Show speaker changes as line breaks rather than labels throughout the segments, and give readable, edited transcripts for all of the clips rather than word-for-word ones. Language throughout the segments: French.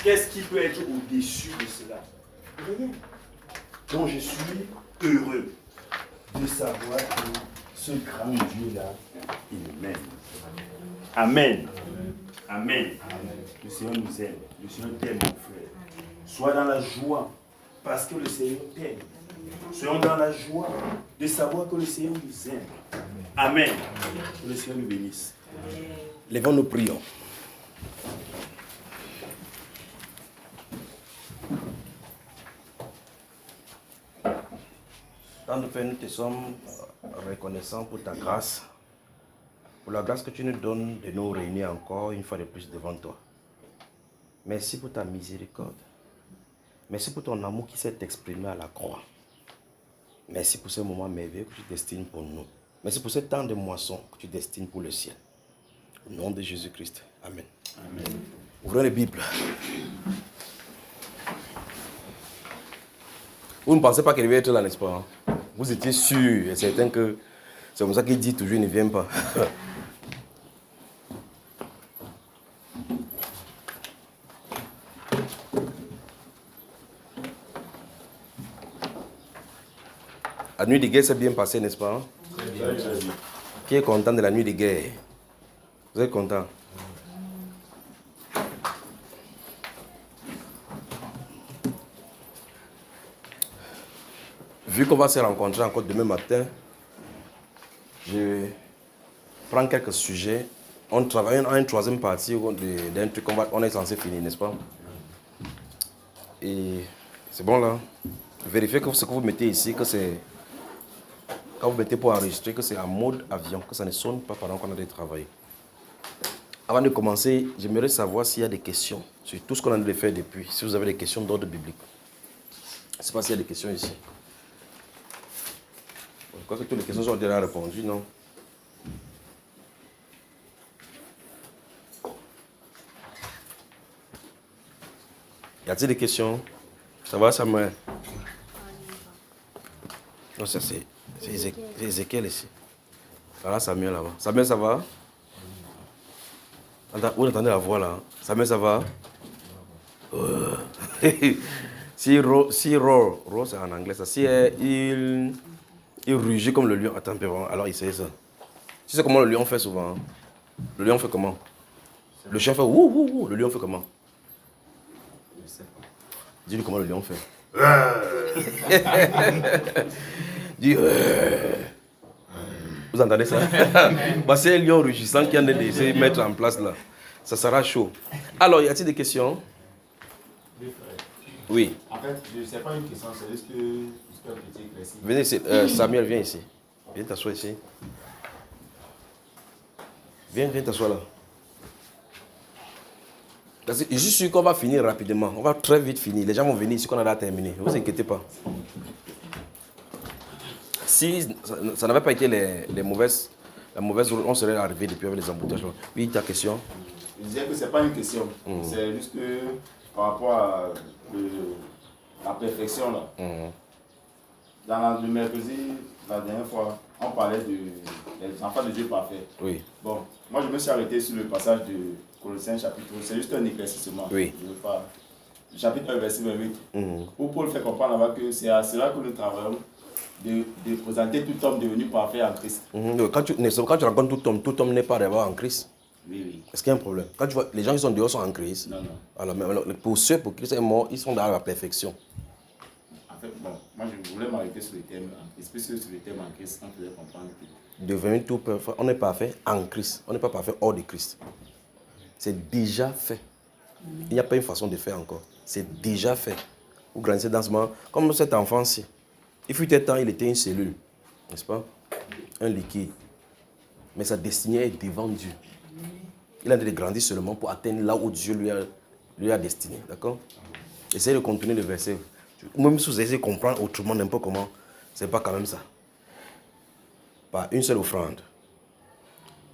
Qu'est-ce qui peut être au-dessus de cela? Rien. Donc je suis heureux de savoir que ce grand Dieu-là, il m'aime. Amen. Amen. Le Seigneur nous aime. Le Seigneur t'aime, mon frère. Sois dans la joie parce que le Seigneur t'aime. Soyons dans la joie de savoir que le Seigneur nous aime. Amen. Que le Seigneur nous bénisse.
Levons nos prions. Dans nos Père, nous te sommes reconnaissants pour ta grâce, pour la grâce que tu nous donnes de nous réunir encore une fois de plus devant toi. Merci pour ta miséricorde. Merci pour ton amour qui s'est exprimé à la croix. Merci pour ce moment merveilleux que tu destines pour nous. Merci pour ce temps de moisson que tu destines pour le ciel. Au nom de Jésus-Christ. Amen. Amen. Ouvrez les Bibles. Vous ne pensez pas qu'il devait être là, n'est-ce pas? Vous étiez sûr et certain que c'est comme ça qu'il dit toujours, il ne vient pas. La nuit de guerre s'est bien passée, n'est-ce pas? Qui est content de la nuit de guerre? Vous êtes content? Vu qu'on va se rencontrer encore demain matin, je prends quelques sujets. On travaille en une troisième partie d'un truc qu'on est censé finir, n'est-ce pas? Et c'est bon là. Vérifiez que ce que vous mettez ici, que c'est... Quand vous mettez pour enregistrer, que c'est en mode avion, que ça ne sonne pas pendant qu'on a de travailler. Avant de commencer, j'aimerais savoir s'il y a des questions sur tout ce qu'on a de faire depuis. Si vous avez des questions d'ordre biblique. Je ne sais pas s'il y a des questions ici. Je crois que toutes les questions sont déjà répondues, non? Y a-t-il des questions? Ça va, Samuel? Non, ça c'est Ézéchiel ici. Voilà Samuel là-bas. Samuel, ça va? Vous entendez la voix là? Samuel, ça va? Si roar c'est en anglais ça. Si il rugit comme le lion. Attends, alors il sait ça. Tu sais comment le lion fait souvent? Hein? Le lion fait comment? Le chien fait ouh, ouh, ouh. Le lion fait comment? Je sais pas. Dis-lui comment le lion fait. Dis. Vous entendez ça? Bah, c'est un lion rugissant qui en est de se mettre en place là. Ça sera chaud. Alors, y a-t-il des questions? Oui.
En fait, je ne sais pas une question, c'est juste que petit éclairci.
Venez ici. Samuel, viens ici. Viens t'asseoir ici. Viens t'asseoir là. Parce que je suis sûr qu'on va finir rapidement. On va très vite finir. Les gens vont venir ici qu'on a déjà terminé. Ne vous inquiétez pas. Si ça n'avait pas été la mauvaise route, on serait arrivé depuis avec les embouteillages. Oui, ta question?
Je disais que ce n'est pas une question. C'est juste que par rapport à la perfection là. Dans le mercredi, la dernière fois, on parlait des enfants de Dieu parfaits.
Oui.
Bon, moi je me suis arrêté sur le passage de Colossiens chapitre 1. C'est juste un éclaircissement.
Oui.
Je veux pas. Chapitre 1, verset 28. Où Paul fait comprendre là-bas que c'est à cela que nous travaillons. De présenter tout homme devenu parfait en Christ.
Quand tu rencontres tout homme n'est pas d'abord en Christ.
Oui.
Est-ce qu'il y a un problème? Quand tu vois les gens qui sont dehors sont en Christ.
Non.
Alors, pour ceux pour qui Christ est mort, ils sont dans la perfection.
En fait, bon, moi je voulais m'arrêter sur le thème en Christ. Puisque sur le thème en Christ, on faisait comprendre que...
Devenir tout parfait, on n'est pas parfait en Christ. On n'est pas parfait hors de Christ. C'est déjà fait. Il n'y a pas une façon de faire encore. C'est déjà fait. Vous grandissez dans ce moment. Comme cet enfant-ci. Il fut un temps, il était une cellule, n'est-ce pas? Un liquide. Mais sa destinée est devant Dieu. Il a de grandir seulement pour atteindre là où Dieu lui a destiné. D'accord? Essayez de continuer le verset. Même si vous essayez de comprendre autrement, n'importe comment, ce n'est pas quand même ça. Par une seule offrande,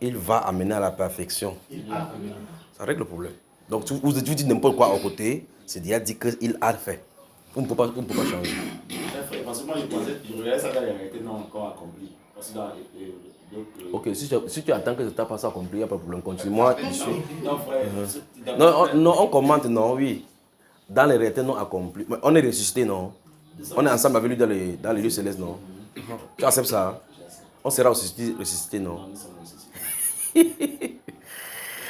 il va amener à la perfection. Ça règle le problème. Donc, vous dites n'importe quoi à côté, c'est déjà dit qu'il a fait. Vous ne pouvez pas changer.
Parce que moi, je regardais ça dans les réalités non encore accomplies. Parce que Donc,
Ok, si tu attends que ça passe accompli, il n'y a pas de problème. Continue. Moi, je suis.
non, frère,
Non, on commente, non, oui. Dans les réalités non accomplies. Mais on est ressuscité, non? On est ensemble avec lui dans les lieux célestes, non? Tu acceptes ça? Hein? On sera ressuscité, non?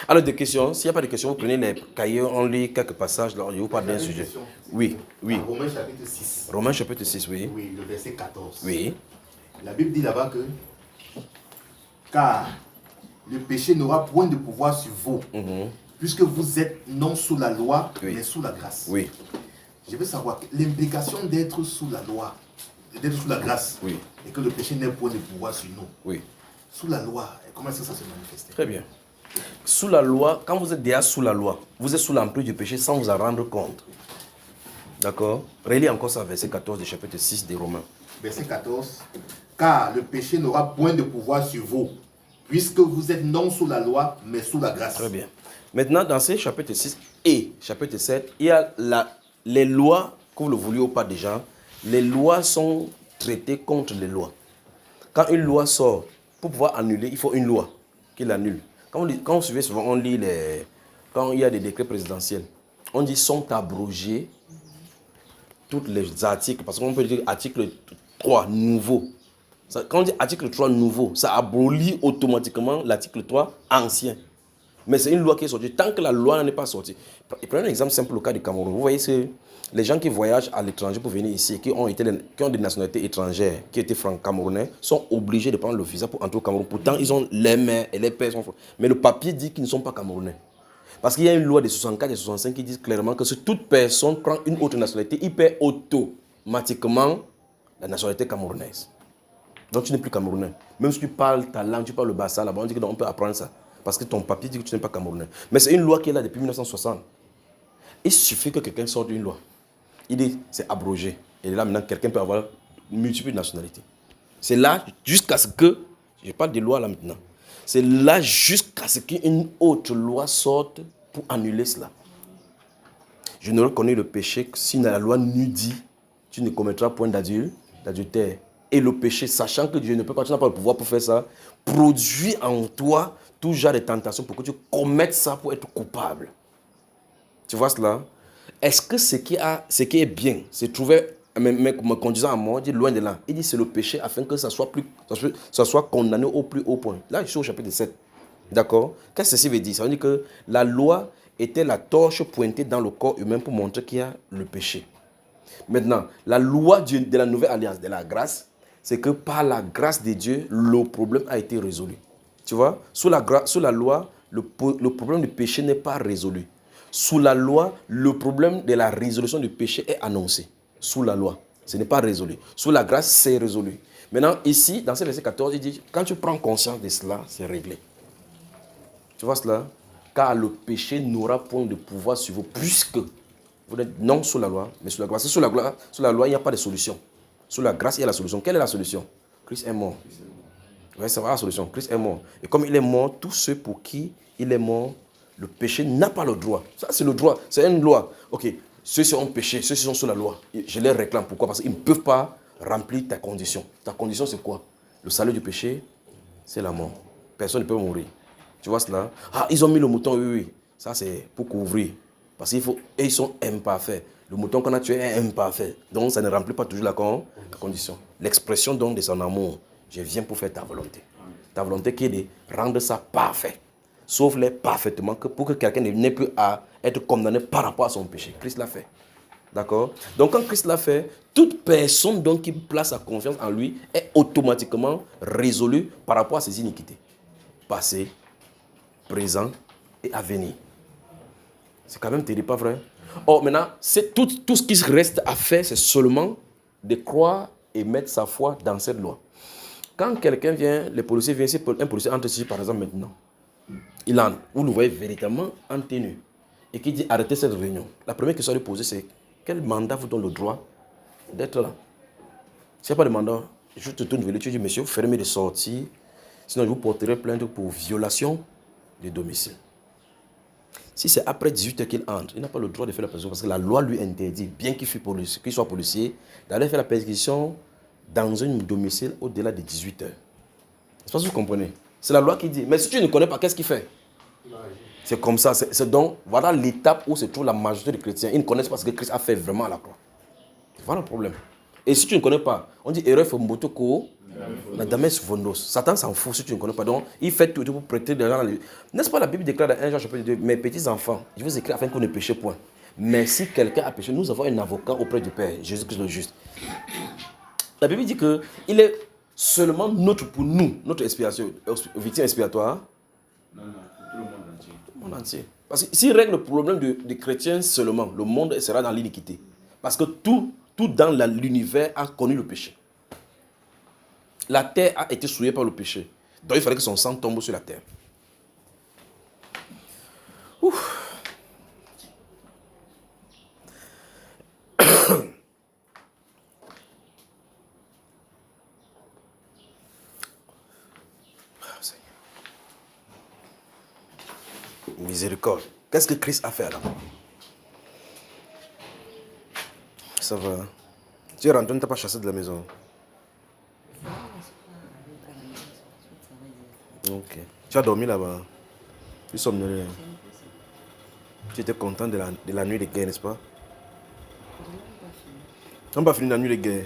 Alors, des questions. S'il n'y a pas de questions, vous prenez les cahiers, on lit quelques passages, là, je vous parle d'un sujet. Oui, oui.
Dans Romains chapitre 6.
Romains chapitre 6, oui.
Oui, le verset 14.
Oui.
La Bible dit là-bas que car le péché n'aura point de pouvoir sur vous, puisque vous êtes non sous la loi, mais sous la grâce.
Oui.
Je veux savoir l'implication d'être sous la loi, d'être sous la grâce, et que le péché n'ait point de pouvoir sur nous.
Oui.
Sous la loi, comment est-ce que ça se manifeste?
Très bien. Sous la loi, quand vous êtes déjà sous la loi, vous êtes sous l'emprise du péché sans vous en rendre compte. D'accord? Relis encore ça, verset 14 du chapitre 6 des Romains.
Verset 14. Car le péché n'aura point de pouvoir sur vous, puisque vous êtes non sous la loi, mais sous la grâce.
Très bien. Maintenant, dans ces chapitres 6 et chapitre 7, il y a les lois, que vous le vouliez ou pas déjà, les lois sont traitées contre les lois. Quand une loi sort, pour pouvoir annuler, il faut une loi qui l'annule. Quand vous suivez souvent, on lit quand il y a des décrets présidentiels, on dit sont abrogés tous les articles, parce qu'on peut dire article 3 nouveau. Quand on dit article 3 nouveau, ça abolit automatiquement l'article 3 ancien. Mais c'est une loi qui est sortie. Tant que la loi n'est pas sortie. Prenez un exemple simple, le cas du Cameroun. Vous voyez, c'est les gens qui voyagent à l'étranger pour venir ici, qui ont des nationalités étrangères, qui étaient franco-camerounais, sont obligés de prendre le visa pour entrer au Cameroun. Pourtant, ils ont les mères et les pères. Mais le papier dit qu'ils ne sont pas camerounais. Parce qu'il y a une loi de 64 et 65 qui dit clairement que si toute personne prend une autre nationalité, il perd automatiquement la nationalité camerounaise. Donc tu n'es plus camerounais. Même si tu parles ta langue, tu parles le bassa, là-bas, on dit qu'on peut apprendre ça. Parce que ton papier dit que tu n'es pas camerounais. Mais c'est une loi qui est là depuis 1960. Il suffit que quelqu'un sorte d'une loi. Il dit, c'est abrogé. Et là, maintenant, quelqu'un peut avoir multiples nationalités. C'est là jusqu'à ce que, je parle des lois là maintenant, c'est là jusqu'à ce qu'une autre loi sorte pour annuler cela. Je ne reconnais le péché que si la loi nous dit, tu ne commettras point d'adultère. Et le péché, sachant que Dieu ne peut pas, tu n'as pas le pouvoir pour faire ça, produit en toi tout genre de tentation pour que tu commettes ça pour être coupable. Tu vois cela? Est-ce que ce qui est bien, c'est trouver, me conduisant à mort, dit loin de là. Il dit c'est le péché afin que ça soit condamné au plus haut point. Là, je suis au chapitre 7. D'accord? Qu'est-ce que ceci veut dire? Ça veut dire que la loi était la torche pointée dans le corps humain pour montrer qu'il y a le péché. Maintenant, la loi de la nouvelle alliance, de la grâce, c'est que par la grâce de Dieu, le problème a été résolu. Tu vois, sous la loi, le problème du péché n'est pas résolu. Sous la loi, le problème de la résolution du péché est annoncé. Sous la loi, ce n'est pas résolu. Sous la grâce, c'est résolu. Maintenant, ici, dans ce verset 14, il dit, quand tu prends conscience de cela, c'est réglé. Tu vois cela? Car le péché n'aura point de pouvoir sur vous, puisque vous n'êtes non sous la loi, mais sous la grâce. Sous la loi, il n'y a pas de solution. Sous la grâce, il y a la solution. Quelle est la solution? Christ est mort. Vous allez savoir la solution. Christ est mort. Et comme il est mort, tous ceux pour qui il est mort, le péché n'a pas le droit. Ça, c'est le droit. C'est une loi. Ok, ceux-ci ont péché, ceux-ci sont sous la loi. Je les réclame. Pourquoi? Parce qu'ils ne peuvent pas remplir ta condition. Ta condition, c'est quoi? Le salaire du péché, c'est la mort. Personne ne peut mourir. Tu vois cela? Ah, ils ont mis le mouton, oui. Ça, c'est pour couvrir. Parce qu'ils sont imparfaits. Le mouton qu'on a tué est imparfait. Donc, ça ne remplit pas toujours la condition. L'expression donc de son amour, je viens pour faire ta volonté. Ta volonté qui est de rendre ça parfait. Sauve-les parfaitement pour que quelqu'un n'ait plus à être condamné par rapport à son péché. Christ l'a fait. D'accord? Donc, quand Christ l'a fait, toute personne donc, qui place sa confiance en lui est automatiquement résolue par rapport à ses iniquités. Passé, présent et à venir. C'est quand même terrible, pas vrai? Or, maintenant, tout ce qui reste à faire, c'est seulement de croire et mettre sa foi dans cette loi. Quand quelqu'un vient, les policiers viennent, si un policier entre ici, par exemple, maintenant, vous le voyez véritablement en tenue, et qui dit arrêtez cette réunion. La première question à lui poser, c'est quel mandat vous donne le droit d'être là? S'il n'y a pas de mandat, je te tourne vers lui, tu dis monsieur, fermez les sorties, sinon je vous porterai plainte pour violation de domicile. Si c'est après 18h qu'il entre, il n'a pas le droit de faire la perquisition parce que la loi lui interdit, bien qu'il soit policier, d'aller faire la perquisition dans un domicile au-delà de 18h. Je pense que vous comprenez. C'est la loi qui dit. Mais si tu ne connais pas, qu'est-ce qu'il fait? C'est comme ça. C'est donc, voilà l'étape où se trouve la majorité des chrétiens. Ils ne connaissent pas ce que Christ a fait vraiment à la croix. Voilà le problème. Et si tu ne connais pas, on dit erreur motoko, la dames vondos. Satan s'en fout si tu ne connais pas. Donc, il fait tout pour prêter des gens. N'est-ce pas la Bible déclare dans 1 Jean chapitre 2, mes petits enfants, je vous écris afin que vous ne péchez point. Mais si quelqu'un a péché, nous avons un avocat auprès du Père, Jésus-Christ le juste. La Bible dit qu'il est seulement pour nous, notre expiation, victime expiatoire.
Non, pour tout le monde entier.
Tout le monde entier. Parce que s'il règle le problème des chrétiens seulement, le monde sera dans l'iniquité. Parce que tout dans l'univers a connu le péché. La terre a été souillée par le péché. Donc il fallait que son sang tombe sur la terre. Ouf. Miséricorde. Qu'est-ce que Christ a fait là? Ça va. Tu es rentré, tu n'as pas chassé de la maison. Ok. Tu as dormi là-bas. Tu somnolé. Tu étais content de la nuit de guerre, n'est-ce pas? On n'a pas fini la nuit de guerre.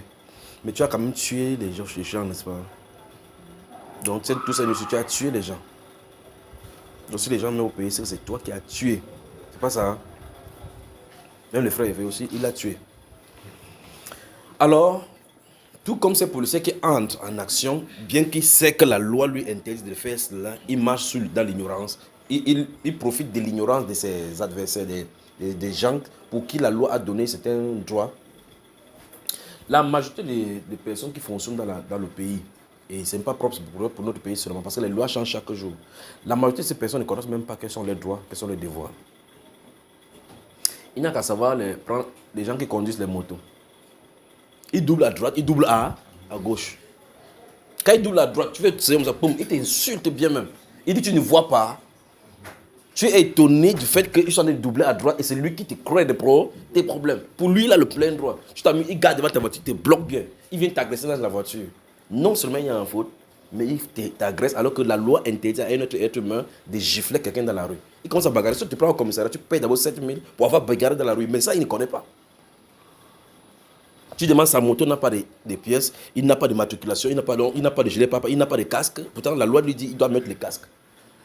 Mais tu as quand même tué les gens, n'est-ce pas? Donc, tout ça, tu as tué les gens. Donc, si les gens meurent au pays, c'est toi qui as tué. C'est pas ça. Hein? Même le frère Yves aussi, il a tué. Alors, tout comme ces policiers qui entrent en action, bien qu'il sait que la loi lui interdit de faire cela, il marche dans l'ignorance. Il profite de l'ignorance de ses adversaires, des gens pour qui la loi a donné certains droits. La majorité des personnes qui fonctionnent dans le pays, et ce n'est pas propre pour notre pays seulement, parce que les lois changent chaque jour. La majorité de ces personnes ne connaissent même pas quels sont leurs droits, quels sont leurs devoirs. Il n'y a qu'à savoir prendre les gens qui conduisent les motos. Ils doublent à droite, ils doublent à gauche. Quand ils doublent à droite, tu fais comme ça, boum, il t'insulte bien même. Il dit tu ne vois pas. Tu es étonné du fait qu'ils sont en train de doubler à droite et c'est lui qui te crée tes problèmes. Pour lui, il a le plein droit. Il garde devant ta voiture, il te bloque bien. Il vient t'agresser dans la voiture. Non seulement il y a un faute, mais il t'agresse alors que la loi interdit à un autre être humain de gifler quelqu'un dans la rue. Il commence à bagarrer. Si tu prends au commissariat, tu payes d'abord 7 000 pour avoir bagarré dans la rue. Mais ça, il ne connaît pas. Tu demandes sa moto n'a pas de pièces, il n'a pas de matriculation, il n'a pas de gilet papa, il n'a pas de casque. Pourtant, la loi lui dit qu'il doit mettre les casques.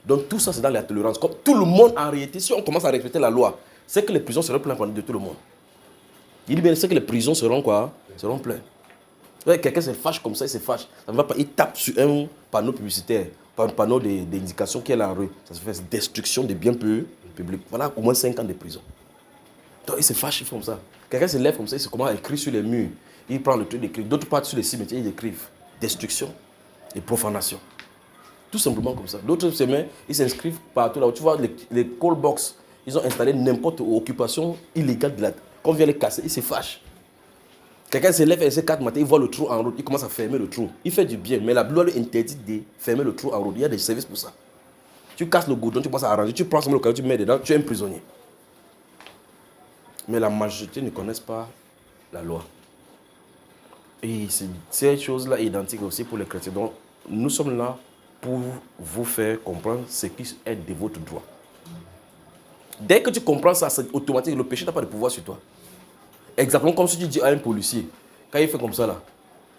Donc tout ça, c'est dans la tolérance. Comme tout le monde, en réalité, si on commence à respecter la loi, c'est que les prisons seront pleines de tout le monde. Il dit bien, c'est que les prisons seront quoi? Seront pleines. Quelqu'un se fâche comme ça, il se fâche. Ça ne va pas, il tape sur un panneau publicitaire, un panneau d'indication qui est la rue. Ça se fait destruction des biens publics. Voilà au moins 5 ans de prison. Donc il se fâche, il fait comme ça. Quelqu'un se lève comme ça, il se commence à écrire sur les murs. Il prend le truc d'écrire. D'autres partent sur les cimetières, ils écrivent destruction et profanation. Tout simplement comme ça. D'autres semaines, ils s'inscrivent partout là où tu vois les call box. Ils ont installé n'importe où, occupation illégale de la. Quand on vient les casser, ils se fâchent. Quelqu'un se lève à ces 4 matins, il voit le trou en route, il commence à fermer le trou. Il fait du bien, mais la loi lui interdit de fermer le trou en route. Il y a des services pour ça. Tu casses le goudron, tu passes à arranger, tu prends le caillou, tu mets dedans, tu es un prisonnier. Mais la majorité ne connaissent pas la loi. Et ces choses-là sont identiques aussi pour les chrétiens. Donc, nous sommes là pour vous faire comprendre ce qui est de votre droit. Dès que tu comprends ça, c'est automatique. Le péché n'a pas de pouvoir sur toi. Exactement comme si tu dis à un policier, quand il fait comme ça là,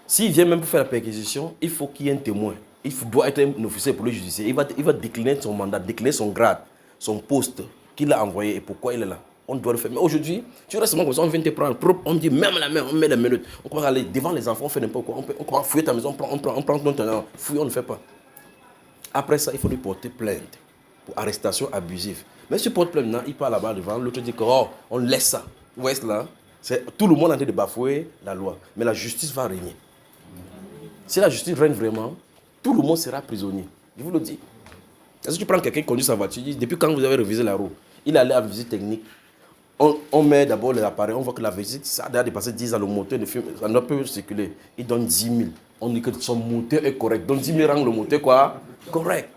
s'il vient même pour faire la perquisition, il faut qu'il y ait un témoin. Il doit être un officier pour le judiciaire. Il va décliner son mandat, décliner son grade, son poste qu'il a envoyé et pourquoi il est là. On doit le faire. Mais aujourd'hui, tu restes comme ça, on vient te prendre propre, on dit même la main, on met la minute. On commence à aller devant les enfants, on fait n'importe quoi. On commence à fouiller ta maison, on prend ton temps, fouille, on ne fait pas. Après ça, il faut lui porter plainte pour arrestation abusive. Mais si tu portes plainte maintenant, il part là-bas devant, l'autre dit que on laisse ça. Vous voyez cela? Tout le monde est en train de bafouer la loi. Mais la justice va régner. Si la justice règne vraiment, tout le monde sera prisonnier. Je vous le dis. Est-ce que tu prends quelqu'un qui conduit sa voiture, depuis quand vous avez révisé la roue, il est allé à visite technique. On met d'abord les appareils, on voit que la visite, ça a dépassé 10 ans, le moteur de film, ça ne peut circuler. Il donne 10 000. On dit que son moteur est correct. Donc 10 000 rend le moteur quoi? Correct.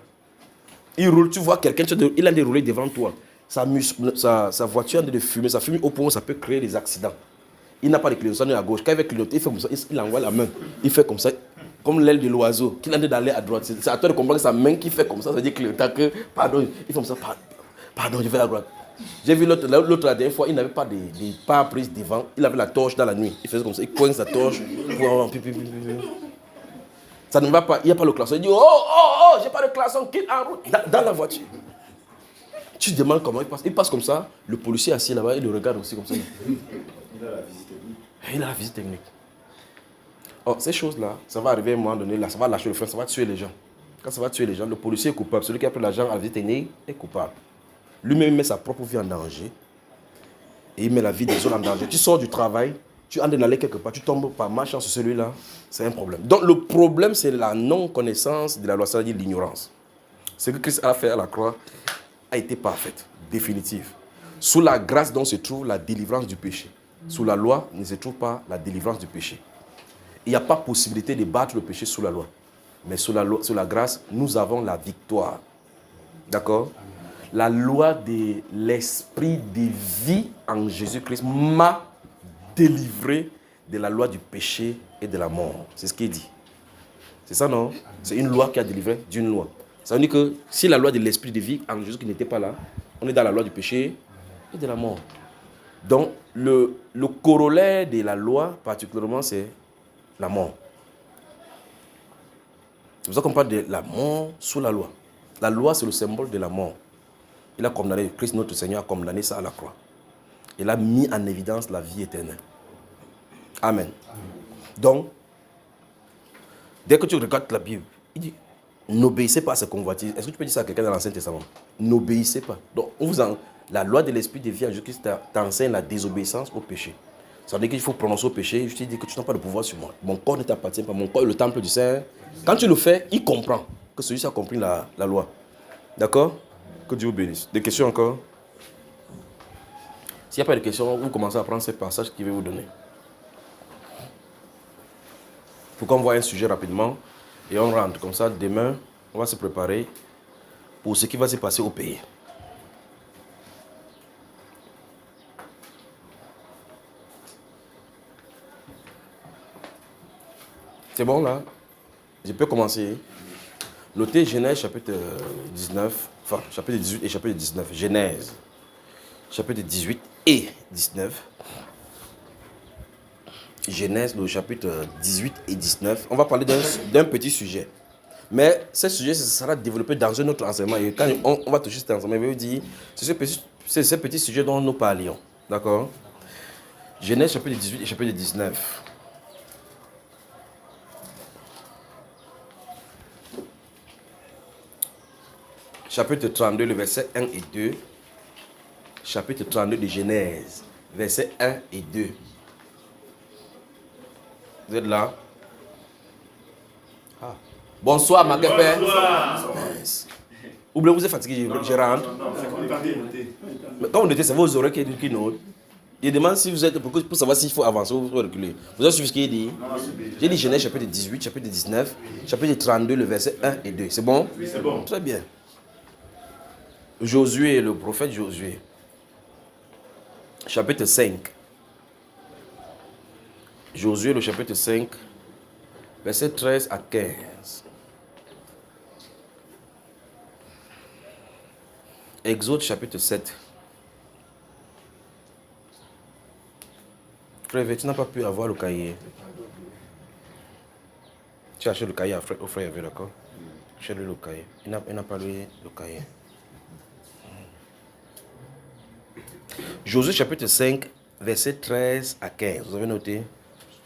Il roule, tu vois quelqu'un, il a déroulé devant toi. Sa voiture a de fumer, ça fume au point, ça peut créer des accidents. Il n'a pas de clignotant à gauche. Quand il veut clignoter, il fait comme ça, il envoie la main. Il fait comme ça, comme l'aile de l'oiseau, qu'il est en train d'aller à droite. C'est à toi de comprendre que sa main qui fait comme ça veut dire que le temps que, pardon, il fait comme ça, pardon, je vais à droite. J'ai vu l'autre la dernière fois, il n'avait pas de pare-brise devant, il avait la torche dans la nuit. Il faisait comme ça, il pointe sa torche. Ça ne va pas, il n'y a pas le klaxon. Il dit, oh, j'ai pas de klaxon, quitte en route, dans la voiture. Tu te demandes comment il passe. Il passe comme ça, le policier assis là-bas, il le regarde aussi comme ça.
Il a la visite technique.
Il a la visite technique. Oh, ces choses-là, ça va arriver à un moment donné, là, ça va lâcher le frein, ça va tuer les gens. Quand ça va tuer les gens, le policier est coupable. Celui qui a pris l'argent à la visite technique est coupable. Lui-même met sa propre vie en danger. Et il met la vie des autres en danger. Tu sors du travail, tu entres d'aller quelque part, tu tombes par marchant sur celui-là, c'est un problème. Donc le problème, c'est la non-connaissance de la loi, c'est-à-dire l'ignorance. Ce que Christ a fait à la croix a été parfaite, définitive. Sous la grâce dont se trouve la délivrance du péché. Sous la loi ne se trouve pas la délivrance du péché. Il n'y a pas possibilité de battre le péché sous la loi. Mais sous la grâce, nous avons la victoire. D'accord? La loi de l'esprit de vie en Jésus-Christ m'a délivré de la loi du péché et de la mort. C'est ce qu'il dit. C'est ça, non? C'est une loi qui a délivré d'une loi. Ça veut dire que si la loi de l'esprit de vie en Jésus qui n'était pas là, on est dans la loi du péché et de la mort. Donc, le corollaire de la loi, particulièrement, c'est la mort. C'est pour ça qu'on parle de la mort sous la loi. La loi, c'est le symbole de la mort. Il a condamné, Christ notre Seigneur a condamné ça à la croix. Il a mis en évidence la vie éternelle. Amen. Donc, dès que tu regardes la Bible, il dit, n'obéissez pas à ce convoitise. Est-ce que tu peux dire ça à quelqu'un dans l'Ancien Testament? N'obéissez pas. Donc, la loi de l'esprit de vie en Jésus-Christ t'enseigne la désobéissance au péché. Ça veut dire qu'il faut prononcer au péché. Je te dis que tu n'as pas de pouvoir sur moi. Mon corps ne t'appartient pas. Mon corps est le temple du Saint. Quand tu le fais, il comprend que celui-ci a compris la loi. D'accord? Que Dieu vous bénisse. Des questions encore? S'il n'y a pas de questions, vous commencez à prendre ces passages qu'il va vous donner. Il faut qu'on voit un sujet rapidement et on rentre. Comme ça, demain, on va se préparer pour ce qui va se passer au pays. C'est bon là? Je peux commencer. Notez Genèse chapitre 19, enfin chapitre 18 et chapitre 19. Genèse chapitre 18 et 19. Genèse, le chapitre 18 et 19. On va parler d'un petit sujet. Mais ce sujet sera développé dans un autre enseignement. Et quand on va toucher cet enseignement, je vais vous dire, c'est ce petit sujet dont nous parlions. D'accord? Genèse chapitre 18 et chapitre 19. Chapitre 32, le verset 1 et 2. Chapitre 32 de Genèse, verset 1 et 2. Vous êtes là? Ah. Bonsoir, ma père. Oubliez, vous êtes fatigué, je rentre. Mais quand on était, c'est vos oreilles qui notent. Il demande si vous êtes, pour savoir s'il faut avancer ou reculer. Vous avez suivi ce qu'il dit? J'ai dit Genèse, chapitre 18, chapitre 19, chapitre 32, le verset 1 et 2. C'est bon?
Oui, c'est bon.
Très bien. Josué, le prophète Josué, chapitre 5. Josué, le chapitre 5, verset 13 à 15. Exode, chapitre 7. Frère, tu n'as pas pu avoir le cahier. Tu as acheté le cahier au frère, d'accord? Achète-lui le cahier. Il n'a pas lu le cahier. Josué chapitre 5, verset 13 à 15. Vous avez noté?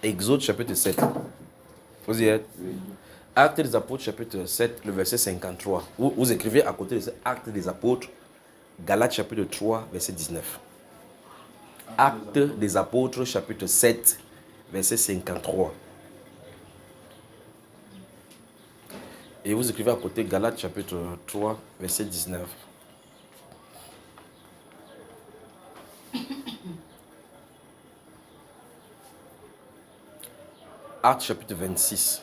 Exode chapitre 7. Vous y êtes? Oui. Actes des apôtres chapitre 7, le verset 53. Vous écrivez à côté de ce Actes des apôtres, Galates chapitre 3, verset 19. Actes des apôtres chapitre 7, verset 53. Et vous écrivez à côté Galates chapitre 3, verset 19. Actes chapitre 26.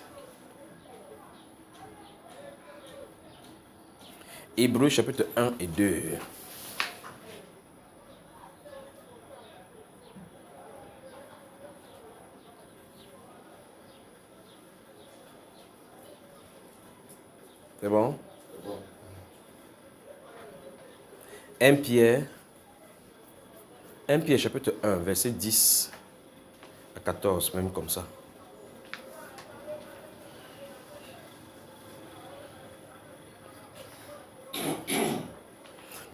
Hébreux chapitre 1 et 2. C'est bon? 1 Pierre chapitre 1, verset 10 à 14, même comme ça.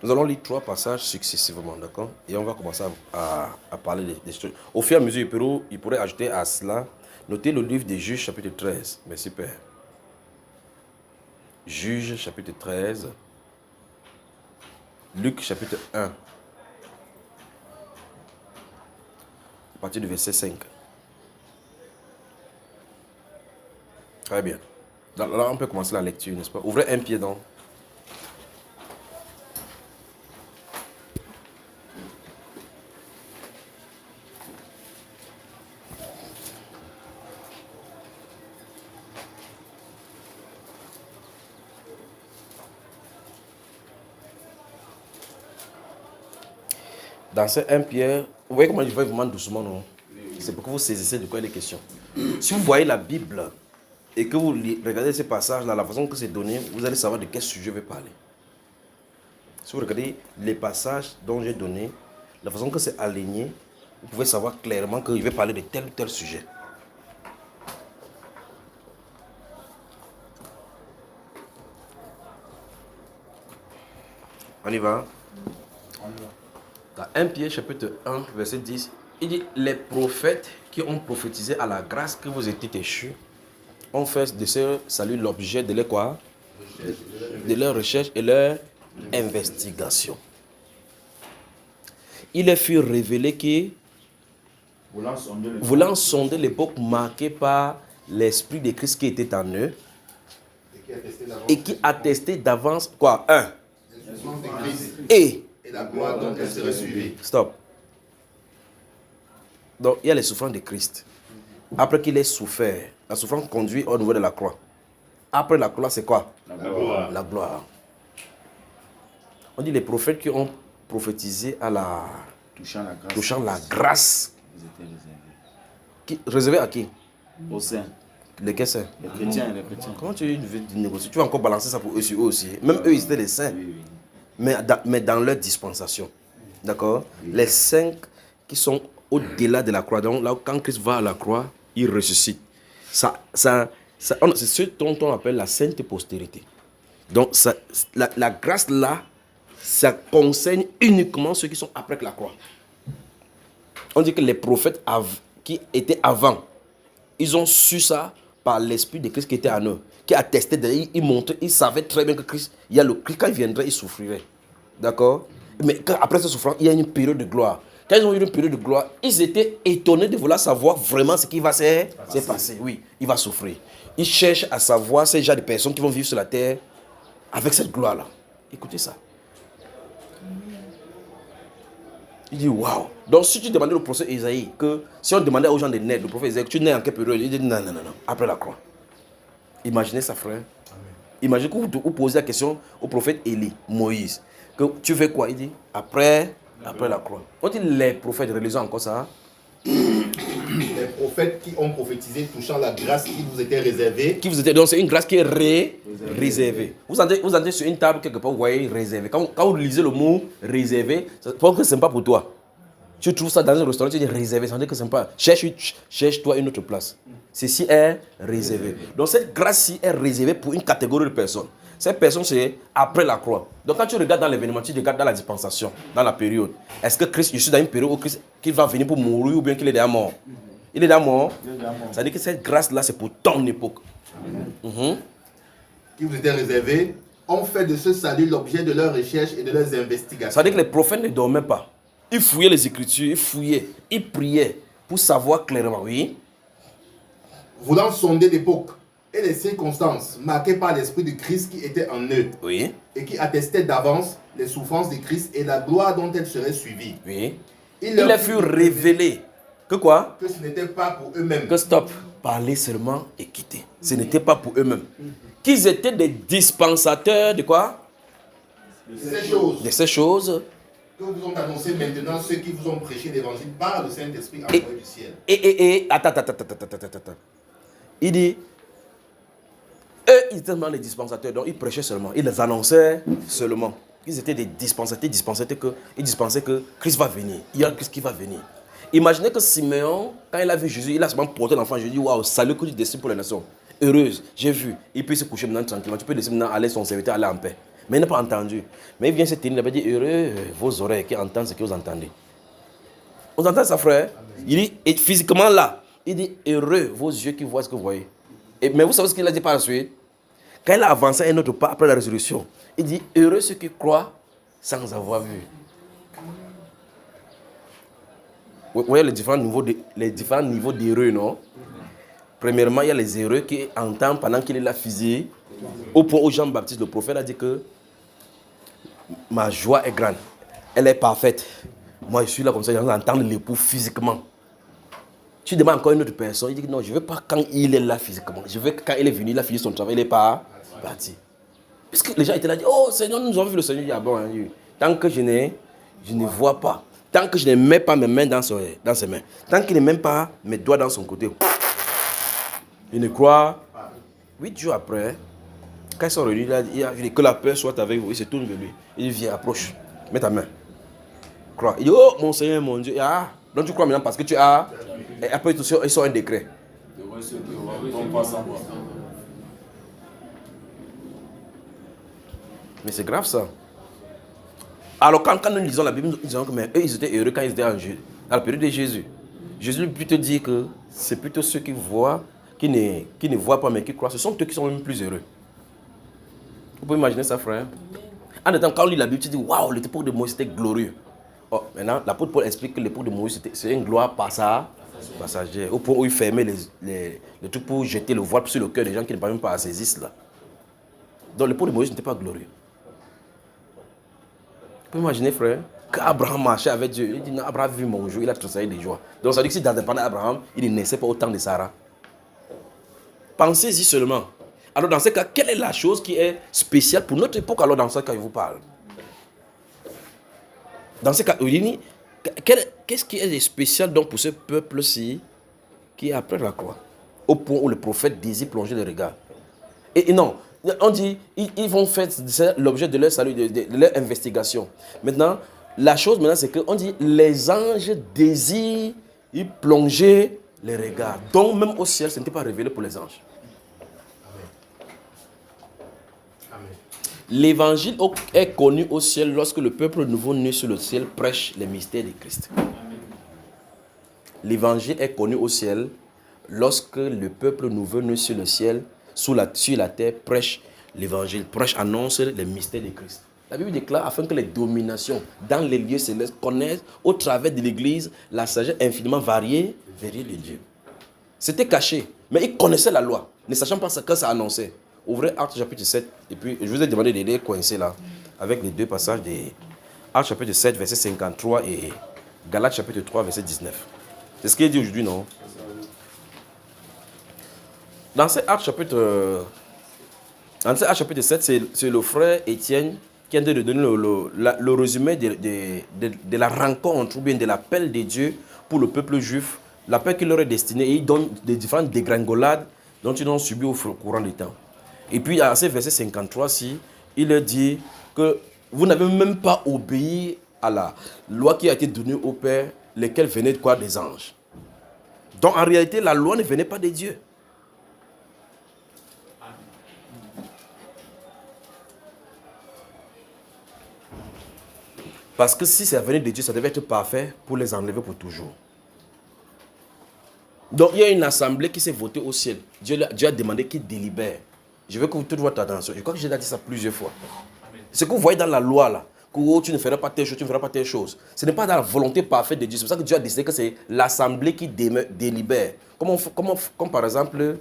Nous allons lire 3 passages successivement, d'accord? Et on va commencer à parler des choses. Au fur et à mesure, il pourrait ajouter à cela, notez le livre des Juges, chapitre 13. Merci, Père. Juges, chapitre 13. Luc, chapitre 1. À partir du verset 5. Très bien. Là, on peut commencer la lecture, n'est-ce pas? Ouvrez un pied donc. Dans ce 1 Pierre, vous voyez comment je vais vraiment doucement, non? C'est pour que vous saisissez de quoi il est question. Si vous voyez la Bible et que vous regardez ces passages-là, la façon que c'est donné, vous allez savoir de quel sujet je vais parler. Si vous regardez les passages dont j'ai donné, la façon que c'est aligné, vous pouvez savoir clairement que je vais parler de tel ou tel sujet. On y va? Dans 1 Pierre chapitre 1, verset 10, il dit, les prophètes qui ont prophétisé à la grâce que vous étiez échus, ont fait de ce salut l'objet de leur quoi? De leur recherche et leur investigation. Il leur fut révélé que, voulant sonder l'époque marquée par l'esprit de Christ qui était en eux, et qui attestait d'avance, quoi? Et
la gloire dont elle serait suivie.
Stop. Donc, il y a les souffrances de Christ. Après qu'il ait souffert, la souffrance conduit au niveau de la croix. Après la croix, c'est quoi?
La gloire.
La gloire. On dit les prophètes qui ont prophétisé à la... touchant la grâce.
Ils étaient réservés.
Réservé à qui?
Aux saints.
Lesquels saints?
Les chrétiens, les chrétiens.
Comment tu veux négocier? Tu vas encore balancer ça pour eux sur eux aussi. Même eux, ils étaient les saints.
Oui, oui.
Mais dans leur dispensation. D'accord? Les 5 qui sont au-delà de la croix. Donc là, quand Christ va à la croix, il ressuscite. C'est ce dont on appelle la sainte postérité. Donc la grâce là, ça concerne uniquement ceux qui sont après la croix. On dit que les prophètes qui étaient avant, ils ont su ça par l'esprit de Christ qui était en eux, qui attestait, ils montraient, ils savaient très bien que Christ, il y a le Christ, quand il viendrait, il souffrirait. D'accord? Mais après cette souffrance, il y a une période de gloire. Quand ils ont eu une période de gloire, ils étaient étonnés de vouloir savoir vraiment ce qui va se passer. Oui, il va souffrir. Ils cherchent à savoir ces gens de personnes qui vont vivre sur la terre avec cette gloire-là. Écoutez ça. Il dit waouh. Donc si tu demandais au prophète Isaïe que si on demandait aux gens de naître, le prophète Isaïe, tu nais en quelle période? Il dit non, après la croix. Imaginez ça, frère. Imaginez que vous posez la question au prophète Élie, Moïse, que tu fais quoi? Il dit après la croix. On dit les prophètes, relisons encore ça.
Les prophètes qui ont prophétisé touchant la grâce qui vous était réservée.
Donc c'est une grâce qui est réservée. Vous entrez sur une table quelque part, vous voyez réservé. Quand vous lisez le mot réservé, c'est pas que c'est pas pour toi. Tu trouves ça dans un restaurant, tu dis réservé, ça veut dire que c'est pas. Cherche-toi une autre place. Ceci est réservé. Donc cette grâce-ci est réservée pour une catégorie de personnes. Cette personne, c'est après la croix. Donc quand tu regardes dans l'événement, tu regardes dans la dispensation, dans la période. Est-ce que Christ, je suis dans une période où Christ qu'il va venir pour mourir ou bien qu'il est déjà mort? Il est déjà mort. Ça veut dire que cette grâce-là, c'est pour ton époque.
Qui vous était réservé, ont fait de ce salut l'objet de leurs recherches et de leurs investigations.
Ça veut dire que les prophètes ne dormaient pas. Ils fouillaient les Écritures, ils fouillaient, ils priaient pour savoir clairement, oui.
Voulant sonder l'époque et les circonstances marquées par l'esprit de Christ qui était en eux,
Oui.
et qui attestait d'avance les souffrances de Christ et la gloire dont elles seraient suivies.
Oui.
Il
Il leur fut révélé que quoi?
Que ce n'était pas pour eux-mêmes.
Que stop. Parler seulement et quitter. Ce n'était pas pour eux-mêmes. Qu'ils étaient des dispensateurs de quoi? De ces choses.
Que vous ont annoncé maintenant ceux qui vous ont prêché l'évangile par le Saint-Esprit envoyé du ciel.
Attends. Il dit, eux ils étaient seulement les dispensateurs, donc ils prêchaient seulement, ils les annonçaient seulement. Ils étaient des dispensateurs, ils dispensaient que Christ va venir, il y a un Christ qui va venir. Imaginez que Simeon, quand il a vu Jésus, il a seulement porté l'enfant, je dis, waouh, salut que tu destines pour les nations. Heureuse, j'ai vu, il peut se coucher maintenant tranquillement, tu peux laisser maintenant aller son serviteur, aller en paix. Mais il n'a pas entendu. Mais il vient se tenir, il va dire, heureux vos oreilles qui entendent ce que vous entendez. Vous entendez ça, frère? Il dit, et physiquement là, il dit, heureux vos yeux qui voient ce que vous voyez. Mais vous savez ce qu'il a dit par la suite? Quand il a avancé un autre pas après la résurrection, il dit, heureux ceux qui croient sans avoir vu. Vous voyez les différents niveaux d'heureux, non? Premièrement, il y a les heureux qui entendent pendant qu'il est là physique, au point où Jean-Baptiste, le prophète, a dit que ma joie est grande, elle est parfaite. Moi, je suis là comme ça, j'entends l'époux physiquement. Tu demandes encore une autre personne, il dit non, je ne veux pas quand il est là physiquement. Je veux que quand il est venu, il a fini son travail, il n'est pas parti. Puisque les gens étaient là, dit, oh Seigneur, nous avons vu le Seigneur. Il dit, ah bon, hein, tant que je ne vois pas, tant que je ne mets pas mes mains dans ses mains, tant qu'il ne met même pas mes doigts dans son côté, il ne croit. 8 jours après, quand ils sont réunis, il a dit que la peur soit avec vous. Il se tourne vers lui. Il dit, viens, approche, mets ta main. Crois. Il dit, oh mon Seigneur, mon Dieu. Ah, donc tu crois maintenant parce que tu as. Et après, ils sont un décret. Mais c'est grave ça. Alors quand nous lisons la Bible, nous disons que eux, ils étaient heureux quand ils étaient à la période de Jésus. Jésus plutôt dit que c'est plutôt ceux qui voient, qui ne voient pas mais qui croient. Ce sont eux qui sont même plus heureux. Vous pouvez imaginer ça, frère? En même temps, quand on lit la Bible, tu dis, waouh, l'époque de Moïse était glorieux. Oh, maintenant, l'apôtre Paul explique que l'époque de Moïse, c'est une gloire passagère. Au point où il fermait les trucs pour jeter le voile sur le cœur des gens qui ne parviennent même pas à saisir cela. Donc l'époque de Moïse n'était pas glorieux. Vous pouvez imaginer, frère, qu'Abraham marchait avec Dieu. Il dit, non, Abraham a vu mon jour, il a tressaillé de joie. Donc ça veut dire que si dans le temps d'Abraham, il ne naissait pas autant de Sarah. Pensez-y seulement. Alors dans ce cas, quelle est la chose qui est spéciale pour notre époque alors dans ce cas, je vous parle? Dans ce cas, qu'est-ce qui est spécial donc pour ce peuple-ci qui est après la croix? Au point où le prophète désire plonger le regard. Et non, on dit, ils vont faire l'objet de leur salut, de leur investigation. Maintenant, la chose maintenant, c'est qu'on dit, les anges désirent y plonger les regards. Donc même au ciel, ce n'était pas révélé pour les anges. L'évangile est connu au ciel lorsque le peuple nouveau-né sur le ciel prêche les mystères de Christ. L'évangile est connu au ciel lorsque le peuple nouveau-né sur le ciel, sur la terre, prêche l'évangile, annonce les mystères de Christ. La Bible déclare afin que les dominations dans les lieux célestes connaissent au travers de l'Église la sagesse infiniment variée de Dieu. C'était caché, mais ils connaissaient la loi, ne sachant pas ce que ça annonçait. Ouvrez Actes chapitre 7, et puis je vous ai demandé d'aider coincé là, avec les deux passages de Actes chapitre 7, verset 53 et Galates chapitre 3, verset 19. C'est ce qu'il dit aujourd'hui, non? Dans ce Actes chapitre 7, c'est le frère Étienne qui vient de donner le résumé de la rencontre ou bien de l'appel de Dieu pour le peuple juif, l'appel qui leur est destiné, et il donne des différentes dégringolades dont ils ont subi au courant du temps. Et puis, à ce verset 53-ci, il leur dit que vous n'avez même pas obéi à la loi qui a été donnée au Père, lesquelles venaient de quoi? Des anges. Donc, en réalité, la loi ne venait pas de Dieu. Parce que si ça venait de Dieu, ça devait être parfait pour les enlever pour toujours. Donc, il y a une assemblée qui s'est votée au ciel. Dieu a demandé qu'il délibère. Je veux que vous toute votre attention. Je crois que j'ai dit ça plusieurs fois. Ce que vous voyez dans la loi là, que tu ne feras pas telle chose, tu ne feras pas telle chose, ce n'est pas dans la volonté parfaite de Dieu. C'est pour ça que Dieu a décidé que c'est l'assemblée qui délibère. Comme par exemple,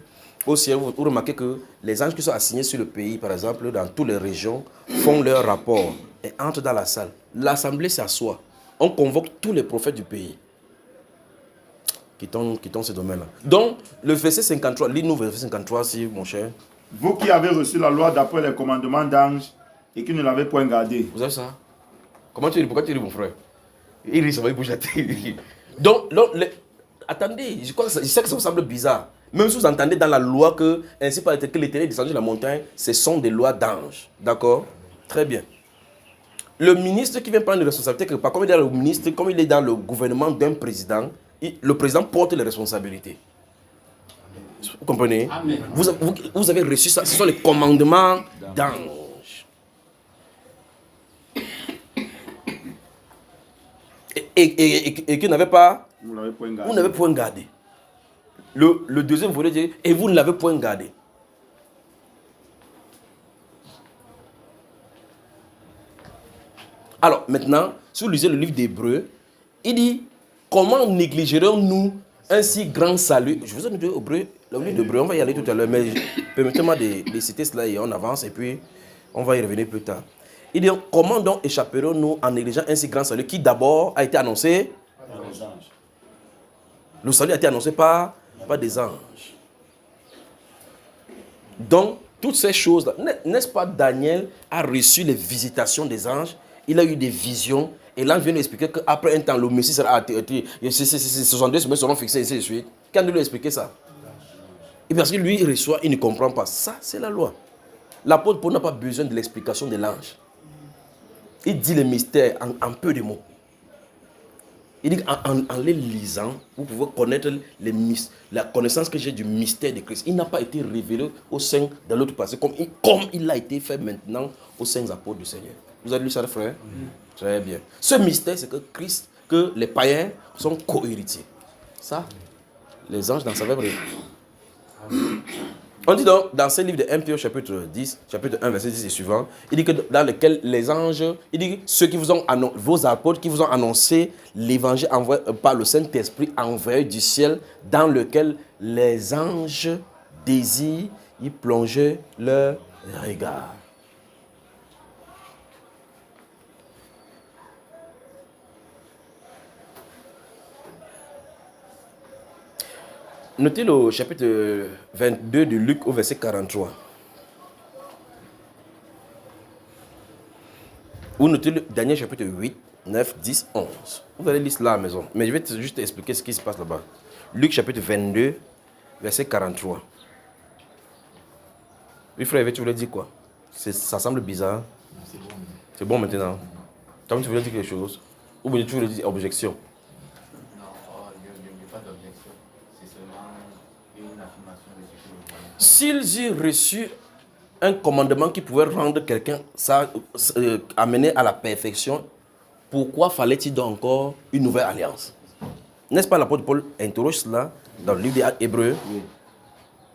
au ciel, vous remarquez que les anges qui sont assignés sur le pays, par exemple, dans toutes les régions, font leur rapport et entrent dans la salle. L'assemblée s'assoit. On convoque tous les prophètes du pays. Quittons ce domaine-là. Donc, le verset 53, lis-nous le verset 53, si mon cher.
Vous qui avez reçu la loi d'après les commandements d'anges et qui ne l'avez point gardée.
Vous avez ça? Comment tu ris? Pourquoi tu ris, mon frère? Il rit, ça va, il bouge la tête. Donc attendez, je sais que ça vous semble bizarre. Même si vous entendez dans la loi que, ainsi par que l'Éternel est descendu de la montagne, ce sont des lois d'ange. D'accord? Très bien. Le ministre qui vient prendre les responsabilités, quelque part, comme il est le ministre, comme il est dans le gouvernement d'un président, le président porte les responsabilités. Vous comprenez? Vous avez reçu ça, ce sont les commandements d'ange. Et que n'avez pas,
Vous l'avez point gardé.
vous n'avez point gardé. Le deuxième volet dit, et vous ne l'avez point gardé. Alors maintenant, si vous lisez le livre d'Hébreux, il dit, comment négligerons-nous un si grand salut? Je vous ai dit Hébreux, le livre d'Hébreux, on va y aller tout à l'heure, mais permettez-moi de citer cela et on avance et puis on va y revenir plus tard. Il dit, comment donc échapperons-nous en négligeant un si grand salut qui d'abord a été annoncé
Par les anges.
Le salut a été annoncé par des anges. Donc, toutes ces choses-là, n'est-ce pas Daniel a reçu les visitations des anges, il a eu des visions, et l'ange vient lui expliquer qu'après un temps, le Messie sera 62 semaines seront fixées, ainsi de suite. Quand il lui a expliqué ça? Et parce que lui, il reçoit, il ne comprend pas. Ça, c'est la loi. L'apôtre Paul n'a pas besoin de l'explication de l'ange. Il dit les mystères en peu de mots. Il dit en les lisant, vous pouvez connaître la connaissance que j'ai du mystère de Christ. Il n'a pas été révélé au sein de l'autre passé, comme il a été fait maintenant aux saints apôtres du Seigneur. Vous avez lu ça, frère? Très bien. Ce mystère, c'est que Christ, que les païens sont co-héritiers. Ça, les anges n'en savaient rien. On dit donc, dans ce livre de 1 Pierre chapitre 10, chapitre 1, verset 10 et suivant, il dit que dans lequel les anges, il dit ceux qui vous ont annoncé, vos apôtres qui vous ont annoncé l'évangile envoyé par le Saint-Esprit envoyé du ciel, dans lequel les anges désirent y plonger leur regard. Notez le chapitre 22 de Luc au verset 43. Ou notez le Daniel chapitre 8, 9, 10, 11. Vous allez lire cela à la maison. Mais je vais juste expliquer ce qui se passe là-bas. Luc chapitre 22, verset 43. Oui, frère, tu voulais dire quoi? Ça semble bizarre. C'est bon maintenant. Tu voulais dire quelque chose? Ou bien tu voulais dire objection? S'ils eurent reçu un commandement qui pouvait rendre quelqu'un, amener à la perfection, pourquoi fallait-il donc encore une nouvelle alliance? N'est-ce pas l'apôtre Paul interroge cela dans le livre des Hébreux? Oui.